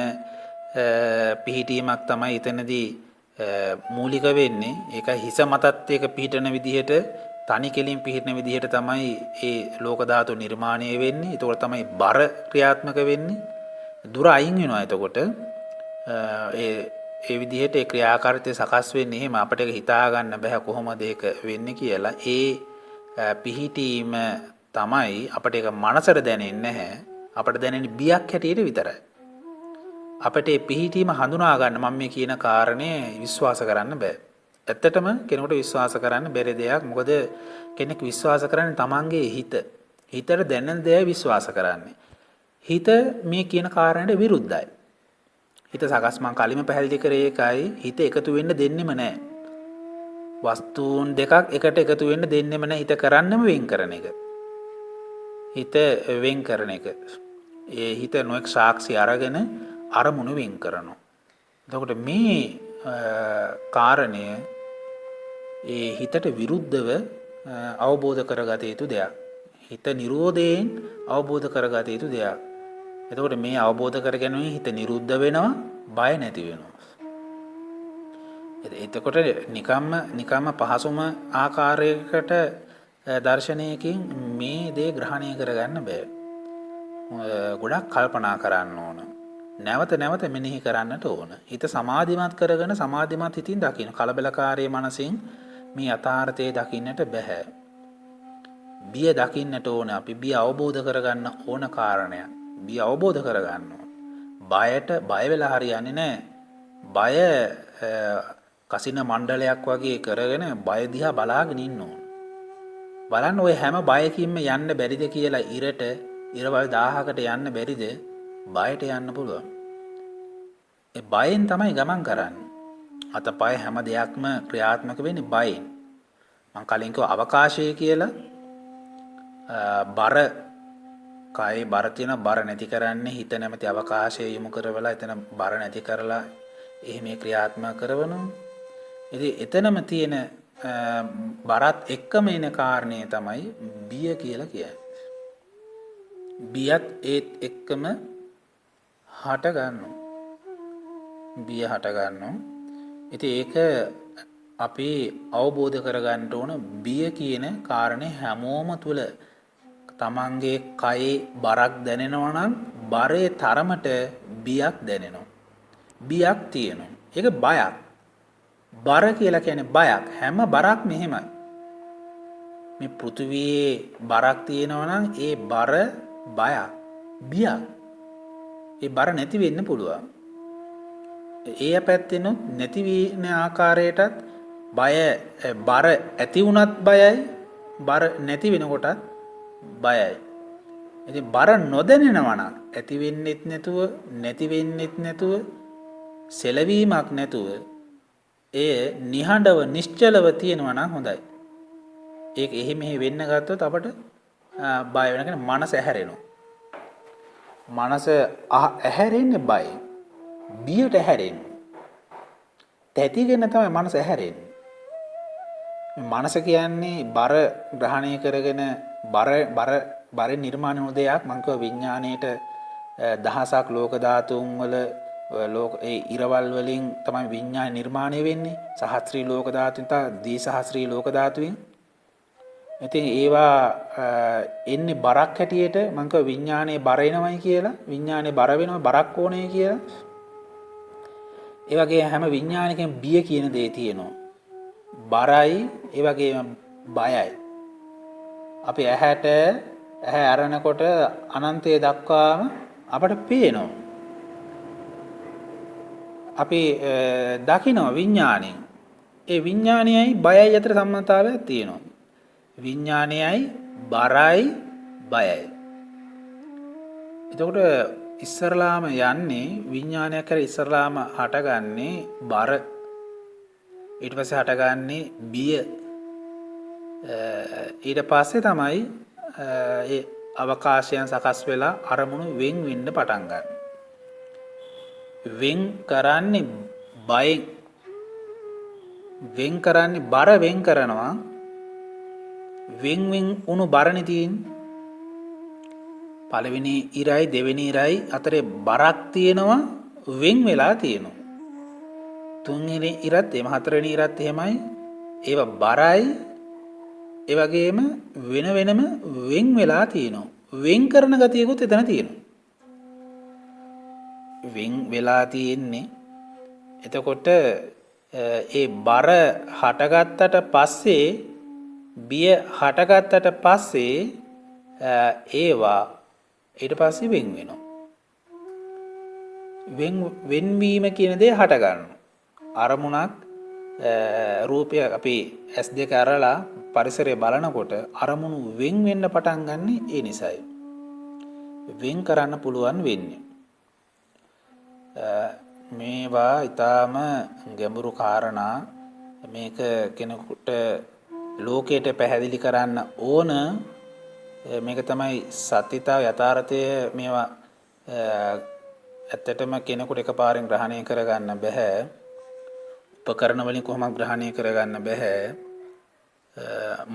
පිහිටීමක් තමයි එතනදී මූලික වෙන්නේ. ඒක හිස මතත් එක පිහිටන විදිහට තනි කෙලින් පිහිටන විදිහට තමයි ඒ ලෝක ධාතු නිර්මාණය වෙන්නේ. ඒතකොට තමයි බර ක්‍රියාත්මක වෙන්නේ. දුර අයින් වෙනවා. එතකොට ඒ විදිහට ඒ ක්‍රියාකාරීත්වය සකස් වෙන්නේ එහෙම අපිට හිතා ගන්න බෑ කොහොමද ඒක වෙන්නේ කියලා. ඒ පිහිටීම තමයි අපිට ඒක මනසට දැනෙන්නේ නැහැ. අපිට දැනෙන්නේ බියක් හැටියට විතරයි. අපිට මේ පිහිටීම හඳුනා ගන්න මම මේ කියන කාරණේ විශ්වාස කරන්න බෑ. ඇත්තටම කෙනෙකුට විශ්වාස කරන්න බැරි දෙයක්. මොකද කෙනෙක් විශ්වාස කරන්නේ තමන්ගේ හිත. හිතට දැනෙන දේ විශ්වාස කරන්නේ. හිත මේ කියන කාරණයට විරුද්ධයි. හිත සකස් මං කලින්ම පැහැදිලි කරේ ඒකයි. හිත එකතු වෙන්න දෙන්නෙම නැහැ. වස්තුන් දෙකක් එකට එකතු වෙන්න දෙන්නෙම නැහැ. හිත කරන්නම වෙන් කරන එක. හිත වෙන් කරන එක. ඒ හිත නොඑක් සාක්ෂි අරගෙන අරමුණු වෙන් කරනවා. එතකොට මේ කාරණය ඒ හිතට විරුද්ධව අවබෝධ කරගත යුතු දෙයක්. හිත නිරෝධයෙන් අවබෝධ කරගත යුතු දෙයක්. එතකොට මේ අවබෝධ කරගැනීමෙන් හිත නිරුද්ධ වෙනවා, බය නැති වෙනවා. එතකොට නිකම්ම පහසුම ආකාරයකට දර්ශනයකින් මේ දේ ග්‍රහණය කරගන්න බෑ. ගොඩක් කල්පනා කරන්න ඕන. නැවත නැවත මෙනෙහි කරන්නට ඕන. හිත සමාධිමත් කරගෙන සමාධිමත් හිතින් දකින්න. කලබලකාරී මනසින් මේ යථාර්ථය දකින්නට බෑ. බිය දකින්නට ඕන. අපි බිය අවබෝධ කරගන්න ඕන කාරණයක්. බිය අවබෝධ කරගන්න ඕන. බයට බය වෙලා හරියන්නේ නැහැ. බය කසින මණ්ඩලයක් වගේ කරගෙන බය දිහා බලාගෙන ඉන්න ඕන. බලන්න ඔය හැම බයකින්ම යන්න බැරිද කියලා ඉරට ඉරවල් 1000කට යන්න බැරිද? බයට යන්න පුළුවන්. ඒ බයෙන් තමයි ගමන් කරන්නේ. අතපය හැම දෙයක්ම ක්‍රියාත්මක වෙන්නේ බයෙන්. මම කලින් කිව්වා අවකාශය කියලා. බර කයි බර තියෙන බර නැති කරන්නේ හිත නැමැති අවකාශය යොමු කරවලා එතන බර නැති කරලා එහෙම ක්‍රියාත්මක කරනවා. ඉතින් එතනම තියෙන බරත් එක්කම එන කාරණේ තමයි බිය කියලා කියන්නේ. බියත් ඒත් එක්කම හට ගන්නවා. බිය හට ගන්නවා. ඉතින් ඒක අපි අවබෝධ කරගන්න ඕන. බිය කියන කාරණේ හැමෝම තුල තමන්ගේ කයේ බරක් දැනෙනවා නම් බරේ තරමට බියක් දැනෙනවා. බියක් තියෙනවා. ඒක බයක්. බර කියලා කියන්නේ බයක්. හැම බරක්ම එහෙමයි. මේ පෘථිවියේ බරක් තියෙනවා නම් ඒ බර බයක්. බියක්. ඒ බර නැති වෙන්න පුළුවන්. ඒ පැත්තෙනොත් නැති වෙන ආකාරයටත් බර ඇති වුණත් බයයි, බර නැති වෙනකොටත් බයයි. ඉතින් බර නොදැනෙනවා නම් ඇති වෙන්නෙත් නැතුව, නැති වෙන්නෙත් නැතුව, සෙලවීමක් නැතුව ඒ නිහඬව නිශ්චලව තියෙනවා නම් හොඳයි. ඒක එහෙ මෙහෙ වෙන්න ගත්තොත් අපට බය වෙනකන් මනස ඇහැරෙනවා. මනස ඇහැරෙන්නේ බය. බියට ඇහැරෙන්නේ. තැතිගෙන තමයි මනස ඇහැරෙන්නේ. මනස කියන්නේ බර ග්‍රහණය කරගෙන බර නිර්මාණය වූ දෙයක්. මං කියව විඥාණයට දහසක් ලෝක ධාතුන් වල ඒ ඉරවල් වලින් තමයි විඥාන නිර්මාණය වෙන්නේ. සහස්ත්‍රී ලෝක ධාතුන් තා දීසහස්ත්‍රී ලෝක ධාතුන්. ඉතින් ඒවා එන්නේ බරක් හැටියට මං කියව විඥානයේ බර එනවයි කියලා. විඥානයේ බර වෙනවා බරක් ඕනේ කියලා. ඒ වගේ හැම විඥානයකම බිය කියන දේ තියෙනවා. බරයි ඒ වගේම බයයි. අපි ඇහැ අරනකොට අනන්තය දක්වාම අපට පේනවා. අපි දකිනවා විඥාණයෙන්. ඒ විඥානයයි බයයි අතර සම්බන්ධතාවයක් තියෙනවා. විඥානයයි බරයි බයයි. එතකොට ඉස්සරලාම යන්නේ විඥානයක් කර ඉස්සරලාම හටගන්නේ බර. ඊට පස්සේ හටගන්නේ බිය. ඊට පස්සේ තමයි ඒ අවකාශයන් සකස් වෙලා අරමුණු වෙන් වෙන්න පටන් ගන්න. වෙන් කරන්නේ බයෙන්. වෙන් කරන්නේ බර වෙන් කරනවා. වෙන් වුණු බරනේ තියෙන්නේ. පළවෙනි ඉරයි දෙවෙනි ඉරයි අතරේ බරක් තියෙනවා, වෙන් වෙලා තියෙනවා. තුන්වෙනි ඉරත් එහෙම හතරවෙනි ඉරත් එහෙමයි. ඒවා බරයි. ඒ වගේම වෙන වෙනම වෙන් වෙලා තියෙනවා. වෙන් කරන ගතියකුත් එතන තියෙනවා. වෙන් වෙලා තියෙන්නේ. එතකොට ඒ බර හටගත්තට පස්සේ, බිය හටගත්තට පස්සේ ඒවා ඊට පස්සේ වෙන් වෙනවා. වෙන්වීම කියන දේ හට ගන්නවා. අරමුණක් රූපය අපි S2 අරලා පරිසරය බලනකොට අරමුණු වෙන් වෙන්න පටන් ගන්න ඒ නිසායි. වෙන් කරන්න පුළුවන් වෙන්නේ. මේවා ඊටාම ගැඹුරු කාරණා. මේක කෙනෙකුට ලෝකයට පැහැදිලි කරන්න ඕන. මේක තමයි සත්‍යතාව යථාර්ථය. මේවා ඇත්තටම කෙනෙකුට එකපාරෙන් ග්‍රහණය කරගන්න බෑ. උපකරණ වලින් කොහොමද ග්‍රහණය කරගන්න බෑ.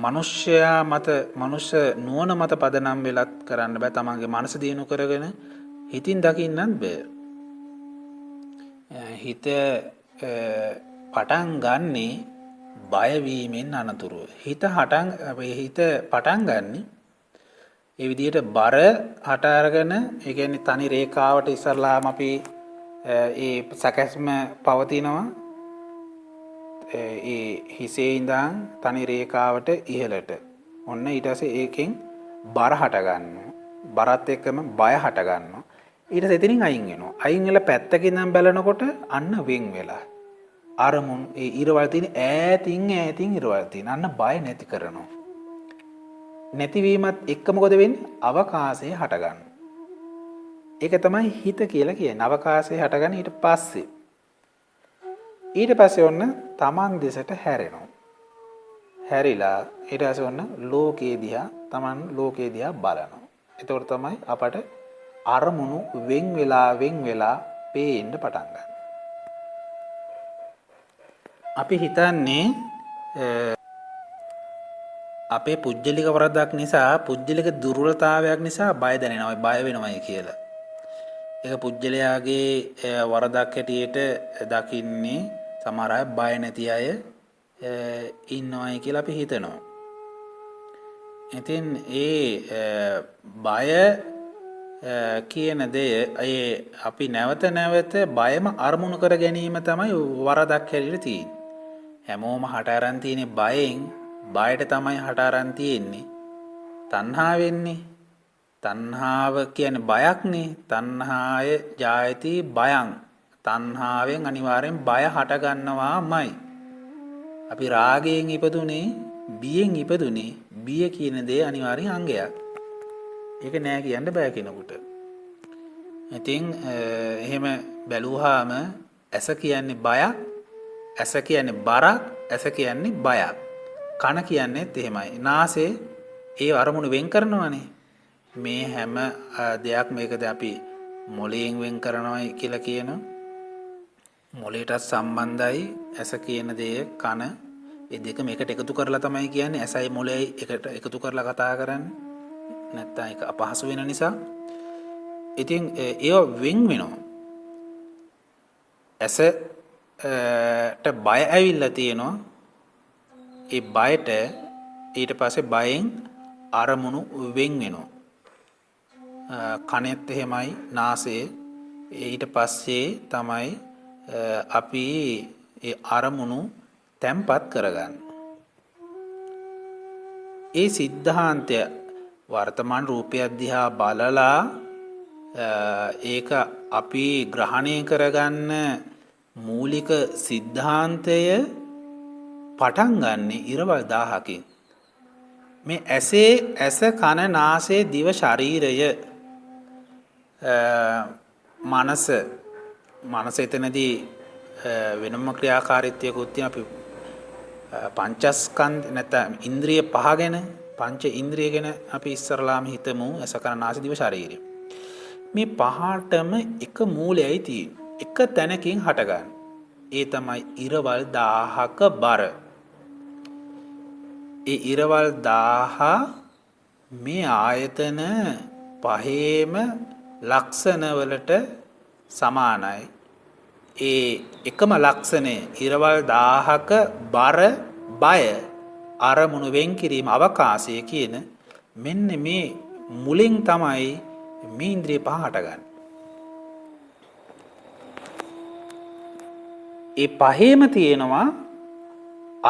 මනුෂ්‍යයා මත, මනුෂ්‍ය නුවණ මත පදනම් වෙලත් කරන්න බෑ. තමන්ගේ මනස දිනු කරගෙන හිතින් දකින්නත් බෑ. හිත පටන් ගන්නේ බය වීමෙන් අනතුරුව. හිත පටන් ගන්නේ ඒ විදිහට බර හට අරගෙන, ඒ කියන්නේ තනි රේඛාවට ඉස්සරලාම අපි ඒ සැකස්ම පවතිනවා. ඒ හිසේ ඉඳන් තනි රේඛාවට ඉහළට. ඔන්න ඊට පස්සේ ඒකෙන් බර හට ගන්නවා. බරත් එක්කම බය හට ගන්නවා. ඊට පස්සේ එතනින් අයින් වෙනවා. අයින් වෙලා පැත්තකින් නම් බලනකොට අන්න වෙන් වෙලා. අරමුණු ඒ ඉරවල් තියෙන ඈතින් ඉරවල් තියෙන අන්න බය නැති කරනවා. නැතිවීමත් එක්ක මොකද වෙන්නේ? අවකාශය හට ගන්නවා. ඒක තමයි හිත කියලා කියන්නේ. අවකාශය හටගන්න ඊට පස්සේ ඔන්න තමන් දෙසට හැරෙනවා. හැරිලා ඊට පස්සේ ඔන්න ලෝකේ දිහා බලනවා. එතකොට තමයි අපට අරමුණු වෙන් වෙලා පේන්න පටන් ගන්න. අපි හිතන්නේ අපේ පුජ්‍යලික වරදක් නිසා, පුජ්‍යලික දුර්වලතාවයක් නිසා බය දැනෙනවා, බය වෙනවයි කියලා. ඒක පුජ්‍යලයාගේ වරදක් හැටියට දකින්නේ සමහර අය බය නැති අය ඉන්නවයි කියලා අපි හිතනවා. ඉතින් ඒ බය කියන දේ අපි නැවත බයම අරමුණු කර ගැනීම තමයි වරදක් හැටියට තියෙන්නේ. හැමෝම හට අරන් තියෙන්නේ බයෙන්. බයට තමයි හට අරන් තියෙන්නේ. තණ්හාවෙන්නේ. තණ්හාව කියන්නේ බයක්නේ. තණ්හාය ජායති බයං. තණ්හාවෙන් අනිවාර්යෙන් බය හට ගන්නවාමයි. අපි රාගයෙන් ඉපදුනේ, බියෙන් ඉපදුනේ. බිය කියන දේ අනිවාර්යෙන් අංගයක්. ඒක නෑ කියන්න බෑ කෙනෙකුට. ඉතින් එහෙම බැලුවාම ඇස කියන්නේ බයක්, ඇස කියන්නේ බරක්, ඇස කියන්නේ බයක්. කන කියන්නේත් එහෙමයි. නාසය ඒ අරමුණු වෙන් කරනවානේ. මේ හැම දෙයක් මේකද අපි මොළයෙන් වෙන් කරනවායි කියලා කියනවා. මොළයටත් සම්බන්ධයි ඇස කියන දේ, කන. ඒ දෙක මේකට එකතු කරලා තමයි කියන්නේ. ඇසයි මොළයයි එකට එකතු කරලා කතා කරන්නේ. නැත්තම් ඒක අපහසු වෙන නිසා. ඉතින් ඒව වෙන් වෙනවා. ඇසට බය ඇවිල්ලා තියෙනවා. ඒ බයට ඊට පස්සේ බයෙන් අරමුණු වෙන් වෙනවා. කනෙත් එහෙමයි, නාසය. ඊට පස්සේ තමයි අපි ඒ අරමුණු තැම්පත් කරගන්න. ඒ සිද්ධාන්තය වර්තමාන රූපය දිහා බලලා ඒක අපි ග්‍රහණය කරගන්න මූලික සිද්ධාන්තය පටන් ගන්නේ ඉරවල් 1000කින්. මේ ඇස, කන, නාසය, දිව, ශරීරය, මනස එතනදී වෙනම ක්‍රියාකාරීත්වයකුත් තියෙන. අපි පංචස්කන්ධ නැත්නම් ඉන්ද්‍රිය පහ ගැන, පංච ඉන්ද්‍රිය ගැන අපි ඉස්සරලාම හිතමු. ඇස, කන, නාසය, දිව, ශරීරය. මේ පහටම එක මූලයයි තියෙන්නේ. එක තැනකින් හටගන්නේ. ඒ තමයි ඉරවල් 1000ක බර. ඒ ඉරවල් 1000 මේ ආයතන පහේම ලක්ෂණවලට සමානයි. ඒ එකම ලක්ෂණය ඉරවල් 1000ක බර බය අරමුණු වෙන් කිරීම අවකාශය කියන මෙන්න මේ මුලින් තමයි මේ ඉන්ද්‍රිය පහ හටගන්නේ. ඒ පහේම තියෙනවා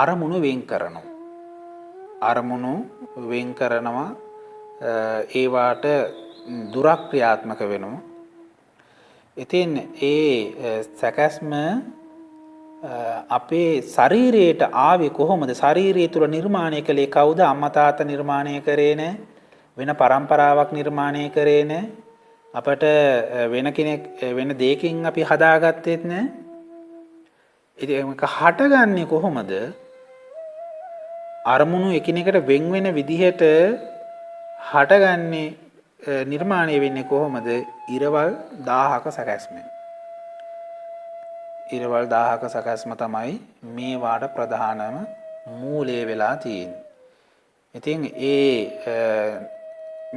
අරමුණු වෙන් කරනවා. අරමුණු වෙන් කරනවා ඒවාට දුරක් ක්‍රියාත්මක වෙනවා. ඉතින් ඒ සැකැස්ම අපේ ශරීරයට ආවේ කොහොමද? ශරීරය තුල නිර්මාණය කළේ කවුද? අම්මා තාත්තා නිර්මාණය කරේ නෑ. වෙන પરම්පරාවක් නිර්මාණය කරේ නෑ. අපට වෙන කෙනෙක් වෙන දෙයකින් අපි හදාගත්තෙත් නෑ. ඉතින් මේක හටගන්නේ කොහොමද? අරමුණු එකිනෙකට වෙන් වෙන විදිහට හටගන්නේ නිර්මාණය වෙන්නේ කොහොමද? ඉරවල් 1000ක සැකැස්මෙන්. ඉරවල් 1000ක සැකැස්ම තමයි මේවාට ප්‍රධානම මූලය වෙලා තියෙන්නේ. ඉතින්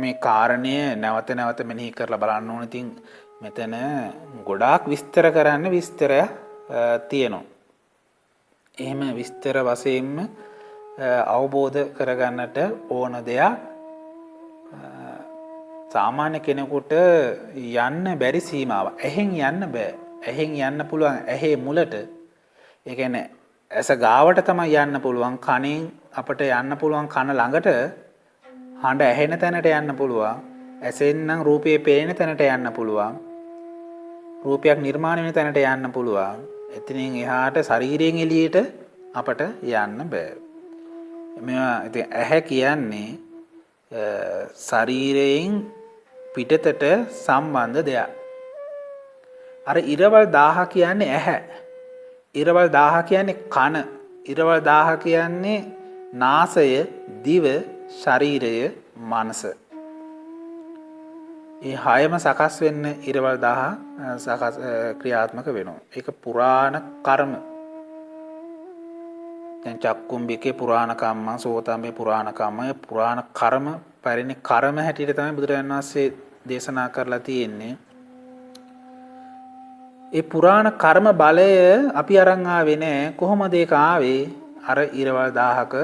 මේ කාරණය නැවත නැවත මෙනෙහි කරලා බලන්න ඕන. ඉතින් මෙතන ගොඩාක් විස්තර කරන්න විස්තරය තියෙනවා. එහෙම විස්තර වශයෙන්ම අවබෝධ කරගන්නට ඕන දෙයක් සාමාන්‍ය කෙනෙකුට යන්න බැරි සීමාව. ඇහෙන් යන්න බෑ. ඇහෙන් යන්න පුළුවන් ඇහි මුලට. ඒ කියන්නේ ඇස ගාවට තමයි යන්න පුළුවන්. කනෙන් අපට යන්න පුළුවන් කන ළඟට. හඬ ඇහෙන තැනට යන්න පුළුවන්. ඇසෙන් නම් රූපේ පේන තැනට යන්න පුළුවන්. රූපයක් නිර්මාණය වෙන තැනට යන්න පුළුවන්. එතනින් එහාට ශරීරයෙන් එළියට අපට යන්න බෑ. මේවා ඉතින් ඇහැ කියන්නේ ශරීරයෙන් පිටතට සම්බන්ධ දෙයක්. අර ඉරවල් 1000 කියන්නේ ඇහැ. ඉරවල් 1000 කියන්නේ කන. ඉරවල් 1000 කියන්නේ නාසය, දිව, ශරීරය, මනස. මේ හයම සකස් වෙන්න ඉරවල් 1000 සකස් ක්‍රියාත්මක වෙනවා. ඒක පුරාණ කර්ම. දැන් චක්කුම්බිකේ පුරාණ කම්ම, සෝතම්බේ පුරාණ කම්ම, පුරාණ කර්ම, පරිණි කර්ම හැටියට තමයි බුදුරජාණන් වහන්සේ දේශනා කරලා තියෙන්නේ. ඒ පුරාණ කර්ම බලය අපි අරන් ආවේ නෑ. කොහොමද ඒක ආවේ? අර ඉරවල් 1000ක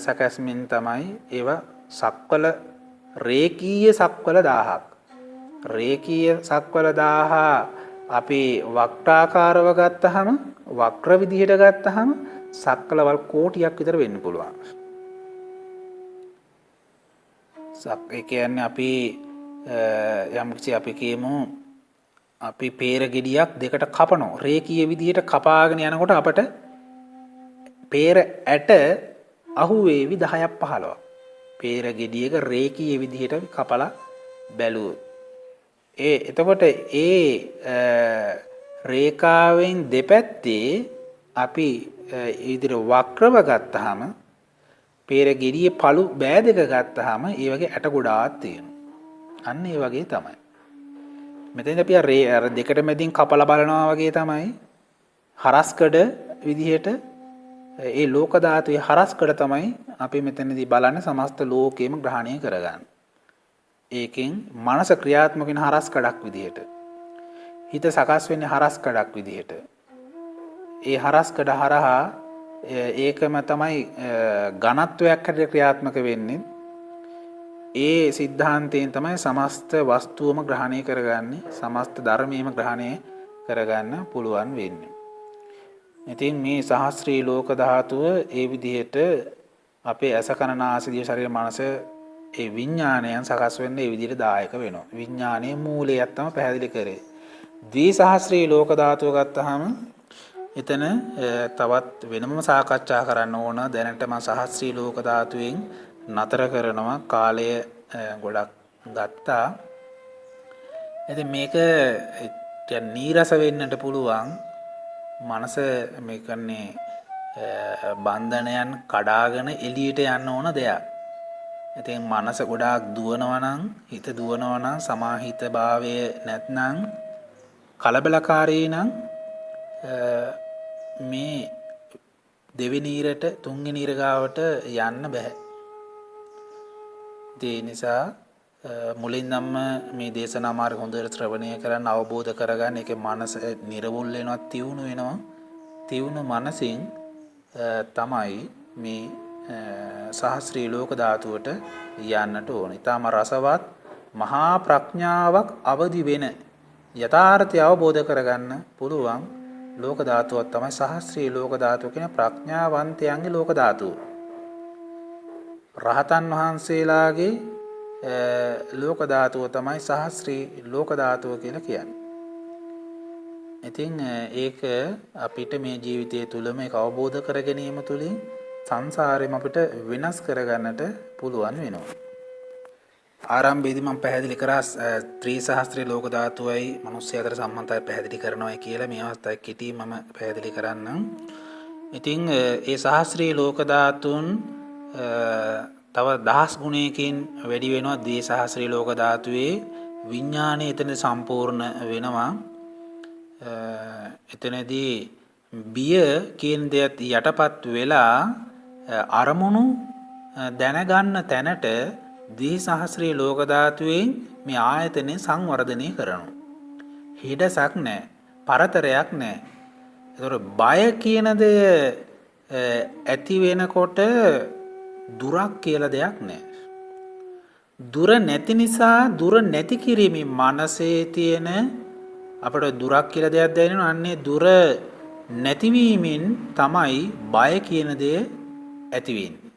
සැකැස්මින් තමයි ඒවා සක්වල රේකීය සක්වල 1000ක්. රේකීය සක්වල 1000 අපි වක්‍රාකාරව ගත්තහම වක්‍ර විදිහට ගත්තහම සක්වලවල් කෝටියක් විතර වෙන්න පුළුවන්. ඒ කියන්නේ අපි යම්කිසි අපි කියමු අපි peer ගෙඩියක් දෙකට කපනවා. රේකීය විදිහට කපාගෙන යනකොට අපට peer ඇට අහුවේවි 10ක් 15ක්. peer ගෙඩියක රේකීය විදිහට කපලා බැලුවොත්. එතකොට රේඛාවෙන් දෙපැත්තේ අපි ඉදිරිය වක්‍රව ගත්තාම peer ගෙඩියේ පළු බෑ දෙක ගත්තාම ඒ වගේ ඇට ගොඩාක් තියෙනවා. අන්න ඒ වගේ තමයි. මෙතෙන් අපි අර දෙකට මැදින් කපලා බලනවා වගේ තමයි හරස්කඩ විදිහට ඒ ලෝක ධාතුවේ හරස්කඩ තමයි අපි මෙතනදී බලන්නේ සමස්ත ලෝකෙම ග්‍රහණය කරගන්න. ඒකෙන් මනස ක්‍රියාත්මක වෙන හරස්කඩක් විදිහට. හිත සකස් වෙන්නේ හරස්කඩක් විදිහට. ඒ හරස්කඩ හරහා ඒකම තමයි ඝනත්වයක් හැටියට ක්‍රියාත්මක වෙන්නේ. ඒ සිද්ධාන්තයෙන් තමයි සමස්ත වස්තුවම ග්‍රහණය කරගන්නේ, සමස්ත ධර්මයේම ග්‍රහණය කරගන්න පුළුවන් වෙන්නේ. ඉතින් මේ සහස්‍රී ලෝක ධාතුව ඒ විදිහට අපේ ඇස කන නාසය දිව ශරීර මනස ඒ විඥානයන් සකස් වෙන්න ඒ විදිහට දායක වෙනවා. විඥානයේ මූලයක් තමයි පැහැදිලි කරේ. ද්විසහස්‍රී ලෝක ධාතුව ගත්තාම එතන තවත් වෙනම සාකච්ඡා කරන්න ඕන. දැනට මම සහස්‍රී ලෝක ධාතුවෙන් නතර කරනවා, කාලය ගොඩක් ගත්තා. ඉතින් මේක නීරස වෙන්නට පුළුවන්. මනස මේ කියන්නේ බන්ධනයන් කඩාගෙන එළියට යන්න ඕන දෙයක්. ඉතින් මනස ගොඩාක් දුවනවා නම්, හිත දුවනවා නම්, සමාහිත භාවය නැත්නම්, කලබලකාරී නම් මේ දෙවෙනි ඉරට තුන්වෙනි ඉර ගාවට යන්න බෑ. ඒ නිසා මුලින්දම්ම මේ දේශනා මාර්ග හොඳට ශ්‍රවණය කරන්න අවබෝධ කරගන්න ඒකේ මනස නිර්වුල් වෙනවා තියුණු වෙනවා. තියුණු මනසින් තමයි මේ සහස්‍රී ලෝක ධාතුවට යන්නට ඕන. ඊටම රසවත් මහා ප්‍රඥාවක් අවදි වෙන යථාර්ථය අවබෝධ කරගන්න පුළුවන් ලෝක ධාතුවක් තමයි සහස්‍රී ලෝක ධාතුව කියන ප්‍රඥාවන්තයන්ගේ ලෝක ධාතුව. රහතන් වහන්සේලාගේ ලෝක ධාතුව තමයි සහස්‍රී ලෝක ධාතුව කියලා කියන්නේ. ඉතින් ඒක අපිට මේ ජීවිතය තුළම ඒක අවබෝධ කර ගැනීම තුළින් සංසාරෙම අපිට වෙනස් කරගන්නට පුළුවන් වෙනවා. ආරම්භයේදී මම පැහැදිලි කරා ත්‍රිසහස්ත්‍රී ලෝක ධාතුවයි මිනිස්සු අතර සම්බන්ධතාවය පැහැදිලි කරනවා කියලා මේ අවස්ථාවේ කෙටි මම පැහැදිලි කරන්නම්. ඉතින් ඒ සහස්ත්‍රී ලෝක ධාතුන් තව 10 ගුණයකින් වැඩි වෙනවා ද්විසහස්ත්‍රී ලෝක ධාතුවේ විඥාණය එතන සම්පූර්ණ වෙනවා. එතනදී බිය කියන දෙයත් යටපත් වෙලා අරමුණු දැනගන්න තැනට ද්විසහස්ත්‍රී ලෝක ධාතුවෙන් මේ ආයතනෙ සංවර්ධනය කරනවා. හිඩසක් නැහැ, පරතරයක් නැහැ. ඒතකොට බය කියන දේ ඇති වෙනකොට දුරක් කියලා දෙයක් නැහැ. දුර නැති නිසා දුර නැති කිරීමේ මනසේ තියෙන අපිට දුරක් කියලා දෙයක් දැනෙනවා. අන්නේ දුර නැතිවීමෙන් තමයි බය කියන දේ ඇති වෙන්නේ.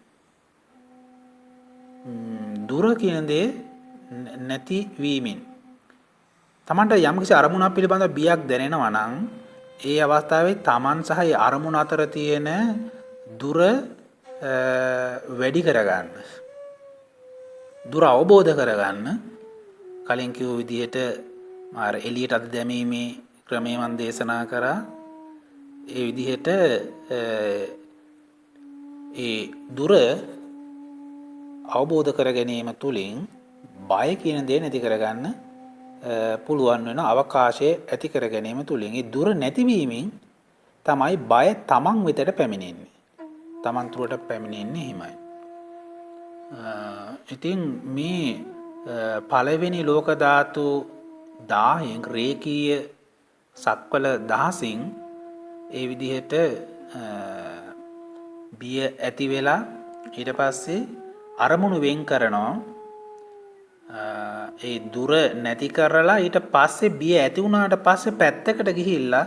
දුර කියන දේ නැතිවීමෙන් තමන්ට යම්කිසි අරමුණක් පිළිබඳව බියක් දැනෙනවා නම් ඒ අවස්ථාවේ තමන් සහ ඒ අරමුණ අතර තියෙන දුර වැඩි කරගන්න, දුර අවබෝධ කරගන්න කලින් කිව්ව විදිහට මාර එළියට අත දැමීමේ ක්‍රමය මම දේශනා කරා. ඒ විදිහට ඒ දුර අවබෝධ කර ගැනීම තුළින් බය කියන දේ නැති කරගන්න පුළුවන් වෙන අවකාශය ඇති කර ගැනීම තුළින් ඒ දුර නැතිවීමෙන් තමයි බය තමන් වෙතට පැමිණෙන්නේ. තමන් තුරට පැමිණෙන්නේ එහෙමයි. ඉතින් මේ පළවෙනි ලෝක ධාතු 10න් රේකීය සක්වල 10න් ඒ විදිහට බිය ඇති වෙලා ඊට පස්සේ අරමුණු වෙන් කරනවා. ඒ දුර නැති කරලා ඊට පස්සේ බිය ඇති වුණාට පස්සේ පැත්තකට ගිහිල්ලා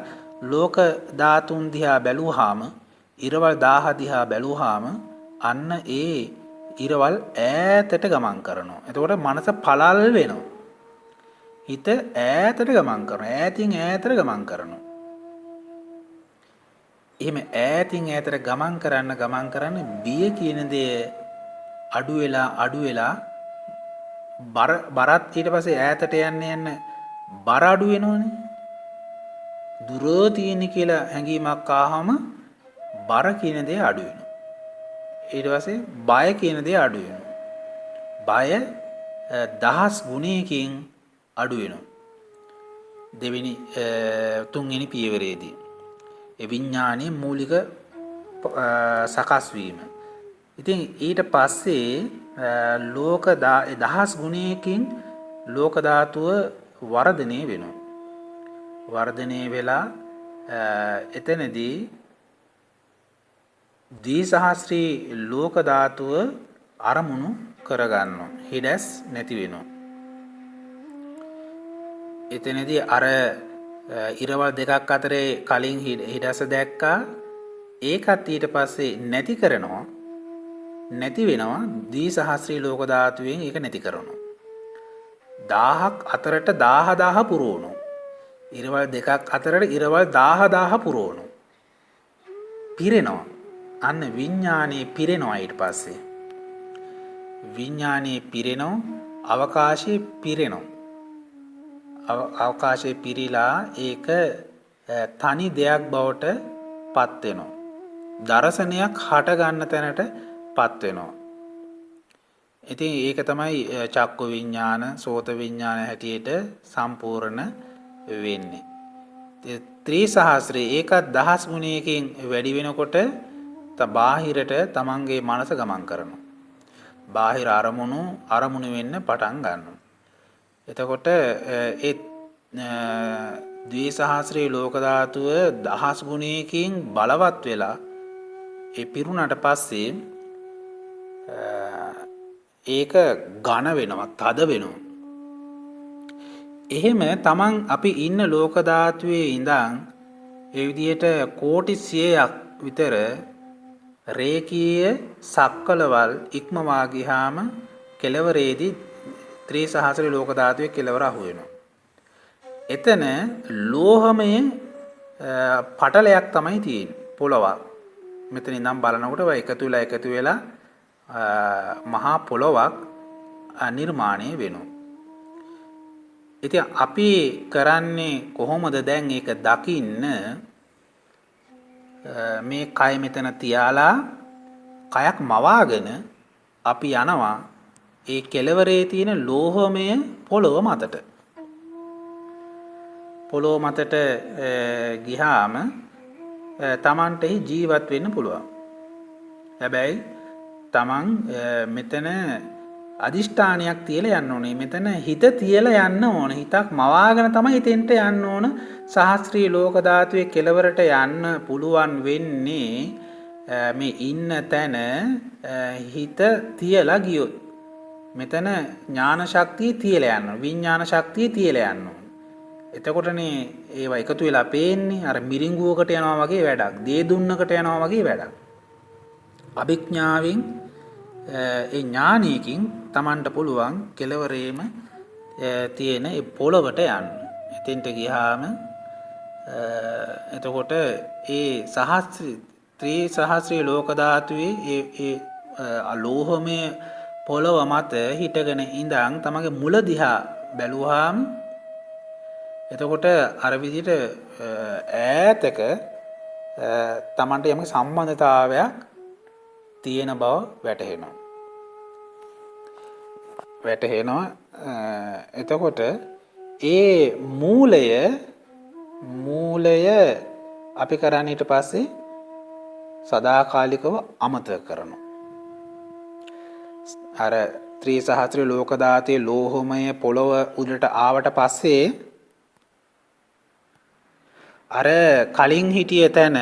ලෝක ධාතුන් දිහා බැලුවාම ඉරවල් 1000 දිහා බැලුවාම අන්න ඒ ඉරවල් ඈතට ගමන් කරනවා. එතකොට මනස පළල් වෙනවා. හිත ඈතට ගමන් කරනවා. ඈතින් ඈතට ගමන් කරනවා. එහෙම ඈතින් ඈතට ගමන් කරන්න බිය කියන දේ අඩු වෙලා බරත් ඊට පස්සේ ඈතට යන්න බර අඩු වෙනවනේ. දුර තියෙන කියලා හැඟීමක් ආවම බර කියන දේ අඩු වෙනවා. ඊට පස්සේ බය කියන දේ අඩු වෙනවා. බය 10 ගුණයකින් අඩු වෙනවා. දෙවෙනි තුන්වෙනි පියවරේදී ඒ විඥානයේ මූලික සකස් වීම. ඉතින් ඊට පස්සේ ලෝක 10 ගුණයකින් ලෝක ධාතුව වර්ධනය වෙනවා. වර්ධනය වෙලා එතනදී ද්විසහස්‍රී ලෝක ධාතුව අරමුණු කරගන්නවා. හිඩස් නැති වෙනවා. එතනදී අර ඉරවල් දෙකක් අතරේ කලින් හිඩස දැක්කා. ඒකත් ඊට පස්සේ නැති කරනවා. නැති වෙනවා. ද්විසහස්‍රී ලෝක ධාතුවෙන් ඒක නැති කරනවා. 1000ක් අතරට 10000 පුරවනවා. ඉරවල් දෙකක් අතරට ඉරවල් 10000 පුරවනවා. පිරෙනවා. අන්න විඥානේ පිරෙනවා. ඊට පස්සේ විඥානේ පිරෙනවා. අවකාශයේ පිරෙනවා. අවකාශයේ පිරීලා ඒක තනි දෙයක් බවට පත් වෙනවා. දර්ශනයක් හට ගන්න තැනට පත් වෙනවා. ඉතින් ඒක තමයි චක්කු විඥාන, සෝත විඥාන හැටියට සම්පූර්ණ වෙන්නේ. ත්‍රිසහස්‍රය ඒකත් දහස් ගුණයකින් වැඩි වෙනකොට බාහිරට තමන්ගේ මනස ගමන් කරනවා. බාහිර අරමුණු වෙන්න පටන් ගන්නවා. එතකොට ඒ ද්විසහස්‍රී ලෝක ධාතුව දහස් ගුණයකින් බලවත් වෙලා ඒ පිරුණට පස්සේ ඒක ඝන වෙනවා, තද වෙනවා. එහෙම තමන් අපි ඉන්න ලෝක ධාතුවේ ඉඳන් ඒ විදිහට කෝටි 100ක් විතර රේඛීය සක්වලවල් ඉක්මවා ගියාම කෙලවරේදී ත්‍රිසහස්‍රී ලෝක ධාතුවේ කෙලවර අහු වෙනවා. එතන ලෝහමය පටලයක් තමයි තියෙන්නේ, පොළොවක්. මෙතන ඉඳන් බලනකොට එකතු වෙලා මහා පොළොවක් නිර්මාණය වෙනවා. ඉතින් අපි කරන්නේ කොහොමද දැන් ඒක දකින්න? මේ කය මෙතන තියාලා කයක් මවාගෙන අපි යනවා ඒ කෙළවරේ තියෙන ලෝහමය පොළොව මතට. පොළොව මතට ගියාම තමන්ට ජීවත් වෙන්න පුළුවන්. හැබැයි තමන් මෙතන අදිෂ්ඨානයක් තියලා යන්න ඕනේ. මෙතන හිත තියලා යන්න ඕන. හිතක් මවාගෙන තමයි එතෙන්ට යන්න ඕන. සහස්ත්‍රී ලෝක ධාතුවේ කෙළවරට යන්න පුළුවන් වෙන්නේ මේ ඉන්න තැන හිත තියලා ගියොත්. මෙතන ඥාන ශක්තිය තියලා යන්න ඕන. විඥාන ශක්තිය තියලා යන්න ඕන. එතකොටනේ ඒවා එකතු වෙලා පේන්නේ අර මිරිඟුවකට යනවා වගේ වැඩක්. දේ දුන්නකට යනවා වගේ වැඩක්. අභිඥාවෙන් ඒ ඥානයකින් Tamanට පුළුවන් කෙලවරේම තියෙන ඒ පොළවට යන්න. එතෙන්ට ගියාම එතකොට ඒ ත්‍රිසහස්‍රී ලෝක ධාතුවේ ඒ අලෝහමය පොළව මත හිටගෙන ඉඳන් තමගේ මුල දිහා බැලුවාම එතකොට අර විදිහට ඈතක Tamanට යම් සම්බන්ධතාවයක් තියෙන බව වැටහෙනවා. එතකොට ඒ මූලය අපි කරන්නේ ඊට පස්සේ සදාකාලිකව අමතක කරනවා. අර ත්‍රිසහස්‍රී ලෝක ධාතුවේ ලෝහමය පොළව උඩට ආවට පස්සේ අර කලින් හිටිය තැන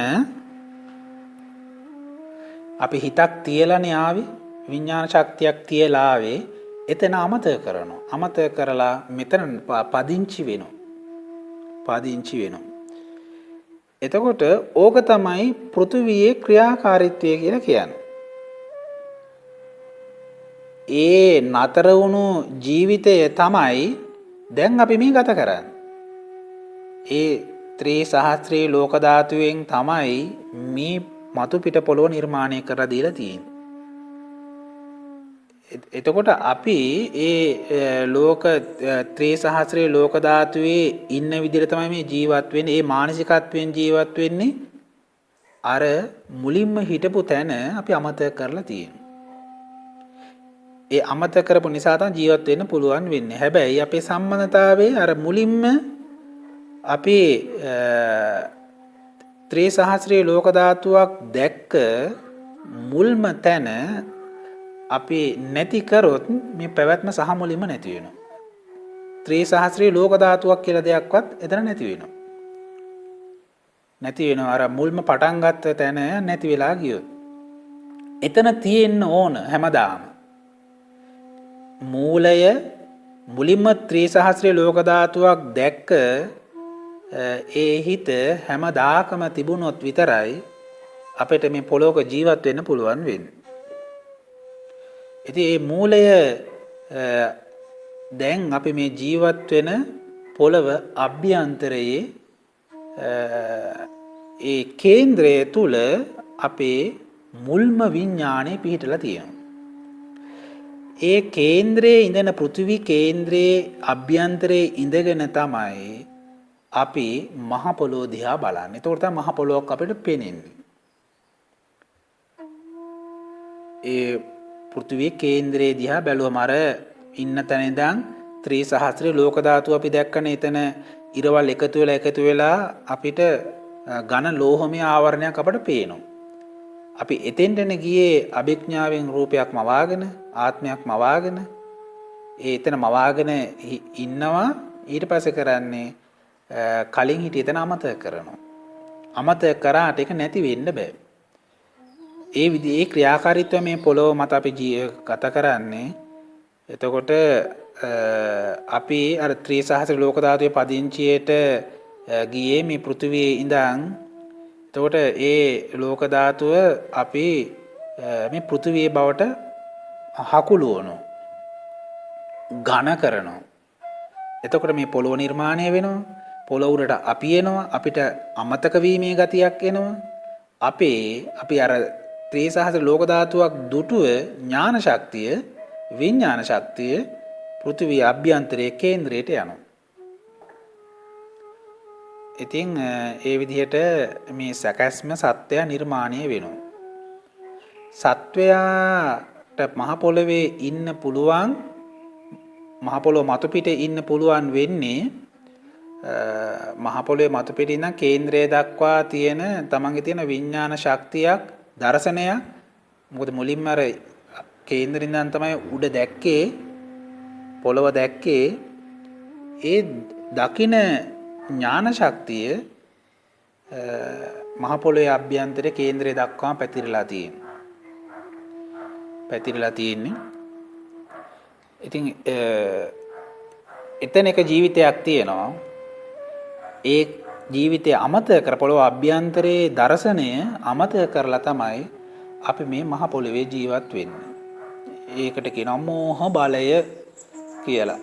අපි හිතක් තියලානේ ආවේ, විඥාන ශක්තියක් තියලා ආවේ. එතන අමතක කරනවා. අමතක කරලා මෙතන පදිංචි වෙනවා. එතකොට ඕක තමයි පෘථුවියේ ක්‍රියාකාරීත්වය කියලා කියන්නේ. ඒ නතර වුණු ජීවිතය තමයි දැන් අපි මේ ගත කරන්නේ. ඒ ත්‍රිසහස්‍රී ලෝක ධාතුවෙන් තමයි මේ මතු පිට පොළොව නිර්මාණය කරලා දීලා තියෙන්නේ. එතකොට අපි ඒ ලෝක ත්‍රිසහස්‍රී ලෝක ධාතුවේ ඉන්න විදිහට තමයි මේ ජීවත් වෙන්නේ. ඒ මානසිකත්වයෙන් ජීවත් වෙන්නේ. අර මුලින්ම හිටපු තැන අපි අමතක කරලා තියෙනවා. ඒ අමතක කරපු නිසා තමයි ජීවත් වෙන්න පුළුවන් වෙන්නේ. හැබැයි අපේ සම්මතතාවයේ අර මුලින්ම අපි ත්‍රිසහස්‍රී ලෝක ධාතුවක් දැක්ක මුල්ම තැන අපි නැති කරොත් මේ පැවැත්ම සහ මුලින්ම නැති වෙනවා. ත්‍රිසහස්‍රී ලෝක ධාතුවක් කියලා දෙයක්වත් එතන නැති වෙනවා. අර මුල්ම පටන් ගත්ත තැන නැති වෙලා ගියොත්. එතන තියෙන්න ඕන හැමදාම. මුලින්ම ත්‍රිසහස්‍රී ලෝක ධාතුවක් දැක්ක ඒ හිත හැමදාකම තිබුණොත් විතරයි අපිට මේ පොළොවක ජීවත් වෙන්න පුළුවන් වෙන්නේ. ඉතින් මේ මූලය දැන් අපි මේ ජීවත් වෙන පොළව අභ්‍යන්තරයේ ඒ කේන්ද්‍රය තුල අපේ මුල්ම විඥාණය පිහිටලා තියෙනවා. ඒ කේන්ද්‍රයේ ඉඳන පෘථිවි කේන්ද්‍රයේ අභ්‍යන්තරයේ ඉඳගෙන තමයි අපි මහ පොළොව දිහා බලන්නේ. ඒතකොට තමයි මහ පොළොවක් අපිට පේන්නේ. ඒ පෘථිවි කේන්ද්‍රයේ දිහා බැලුවම අර ඉන්න තැන ඉඳන් ත්‍රිසහස්‍රී ලෝක ධාතුව අපි දැක්කනේ. එතන ඉරවල් එකතු වෙලා අපිට ඝන ලෝහමය ආවරණයක් අපට පේනවා. අපි එතෙන්ටනේ ගියේ අභිඥාවෙන් රූපයක් මවාගෙන ආත්මයක් මවාගෙන එතන මවාගෙන ඉන්නවා. ඊට පස්සේ කරන්නේ කලින් හිටිය එතන අමතක කරනවා. අමතක කරාට ඒක නැති වෙන්න බෑ. ඒ ක්‍රියාකාරීත්වය මේ පොළොව මත අපි ගත කරන්නේ. එතකොට අපි අර ත්‍රිසහස්‍ර ලෝක ධාතුවේ පදිංචියට ගියේ මේ පෘථිවියේ ඉඳන්. එතකොට ඒ ලෝක ධාතුව අපි මේ පෘථිවියේ බවට හකුලුවනවා. ඝන කරනවා. එතකොට මේ පොළොව නිර්මාණය වෙනවා. පොළොව උඩට අපි එනවා. අපිට අමතක වීමේ ගතියක් එනවා. අපි අර ත්‍රිසහස්‍ර ලෝක ධාතුවක් දුටුව ඥාන ශක්තිය විඥාන ශක්තිය පෘථිවිය අභ්‍යන්තරයේ කේන්ද්‍රයට යනවා. ඉතින් ඒ විදිහට මේ සැකැස්ම සත්වය නිර්මාණය වෙනවා. සත්වයාට මහ පොළවේ ඉන්න පුළුවන්, මහ පොළොව මතු පිට ඉන්න පුළුවන් වෙන්නේ මහ පොළොවේ මතු පිට ඉඳන් කේන්ද්‍රය දක්වා තියෙන තමන්ගේ තියෙන විඥාන ශක්තියක්, දර්ශනයක්. මොකද මුලින්ම අර කේන්ද්‍රෙන් ඉඳන් තමයි උඩ දැක්කේ, පොළොව දැක්කේ. ඒ දකින ඥාන ශක්තිය මහ පොළොවේ අභ්‍යන්තර කේන්ද්‍රය දක්වාම පැතිරලා තියෙන්නේ. ඉතින් එතන එක ජීවිතයක් තියෙනවා. ඒ ජීවිතය අමතක කර පොළොව අභ්‍යන්තරයේ දර්ශනය අමතක කරලා තමයි අපි මේ මහ පොළොවේ ජීවත් වෙන්නේ. ඒකට කියනවා මෝහ බලය කියලා.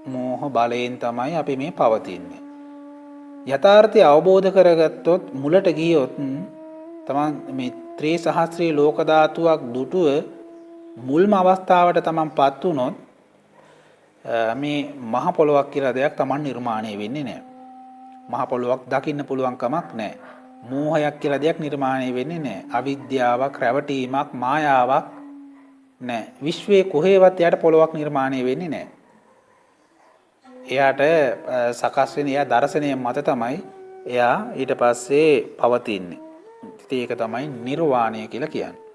මෝහ බලයෙන් තමයි අපි මේ පවතින්නේ. යථාර්ථය අවබෝධ කරගත්තොත්, මුලට ගියොත් තමන් මේ ත්‍රිසහස්‍රී ලෝක ධාතුවක් දුටුව මුල්ම අවස්ථාවට තමන්පත් වුණොත් මේ මහ පොළොවක් කියලා දෙයක් තමන් නිර්මාණය වෙන්නේ නැහැ. මහ පොළොවක් දකින්න පුළුවන් කමක් නැහැ. මෝහයක් කියලා දෙයක් නිර්මාණය වෙන්නේ නැහැ. අවිද්‍යාවක්, රැවටීමක්, මායාවක් නැහැ. විශ්වයේ කොහේවත් එයාට පොළොවක් නිර්මාණය වෙන්නේ නැහැ. එයාට සකස් වෙන එයා දර්ශනය මත තමයි එයා ඊට පස්සේ පවතින්නේ. ඉතින් ඒක තමයි නිර්වාණය කියලා කියන්නේ.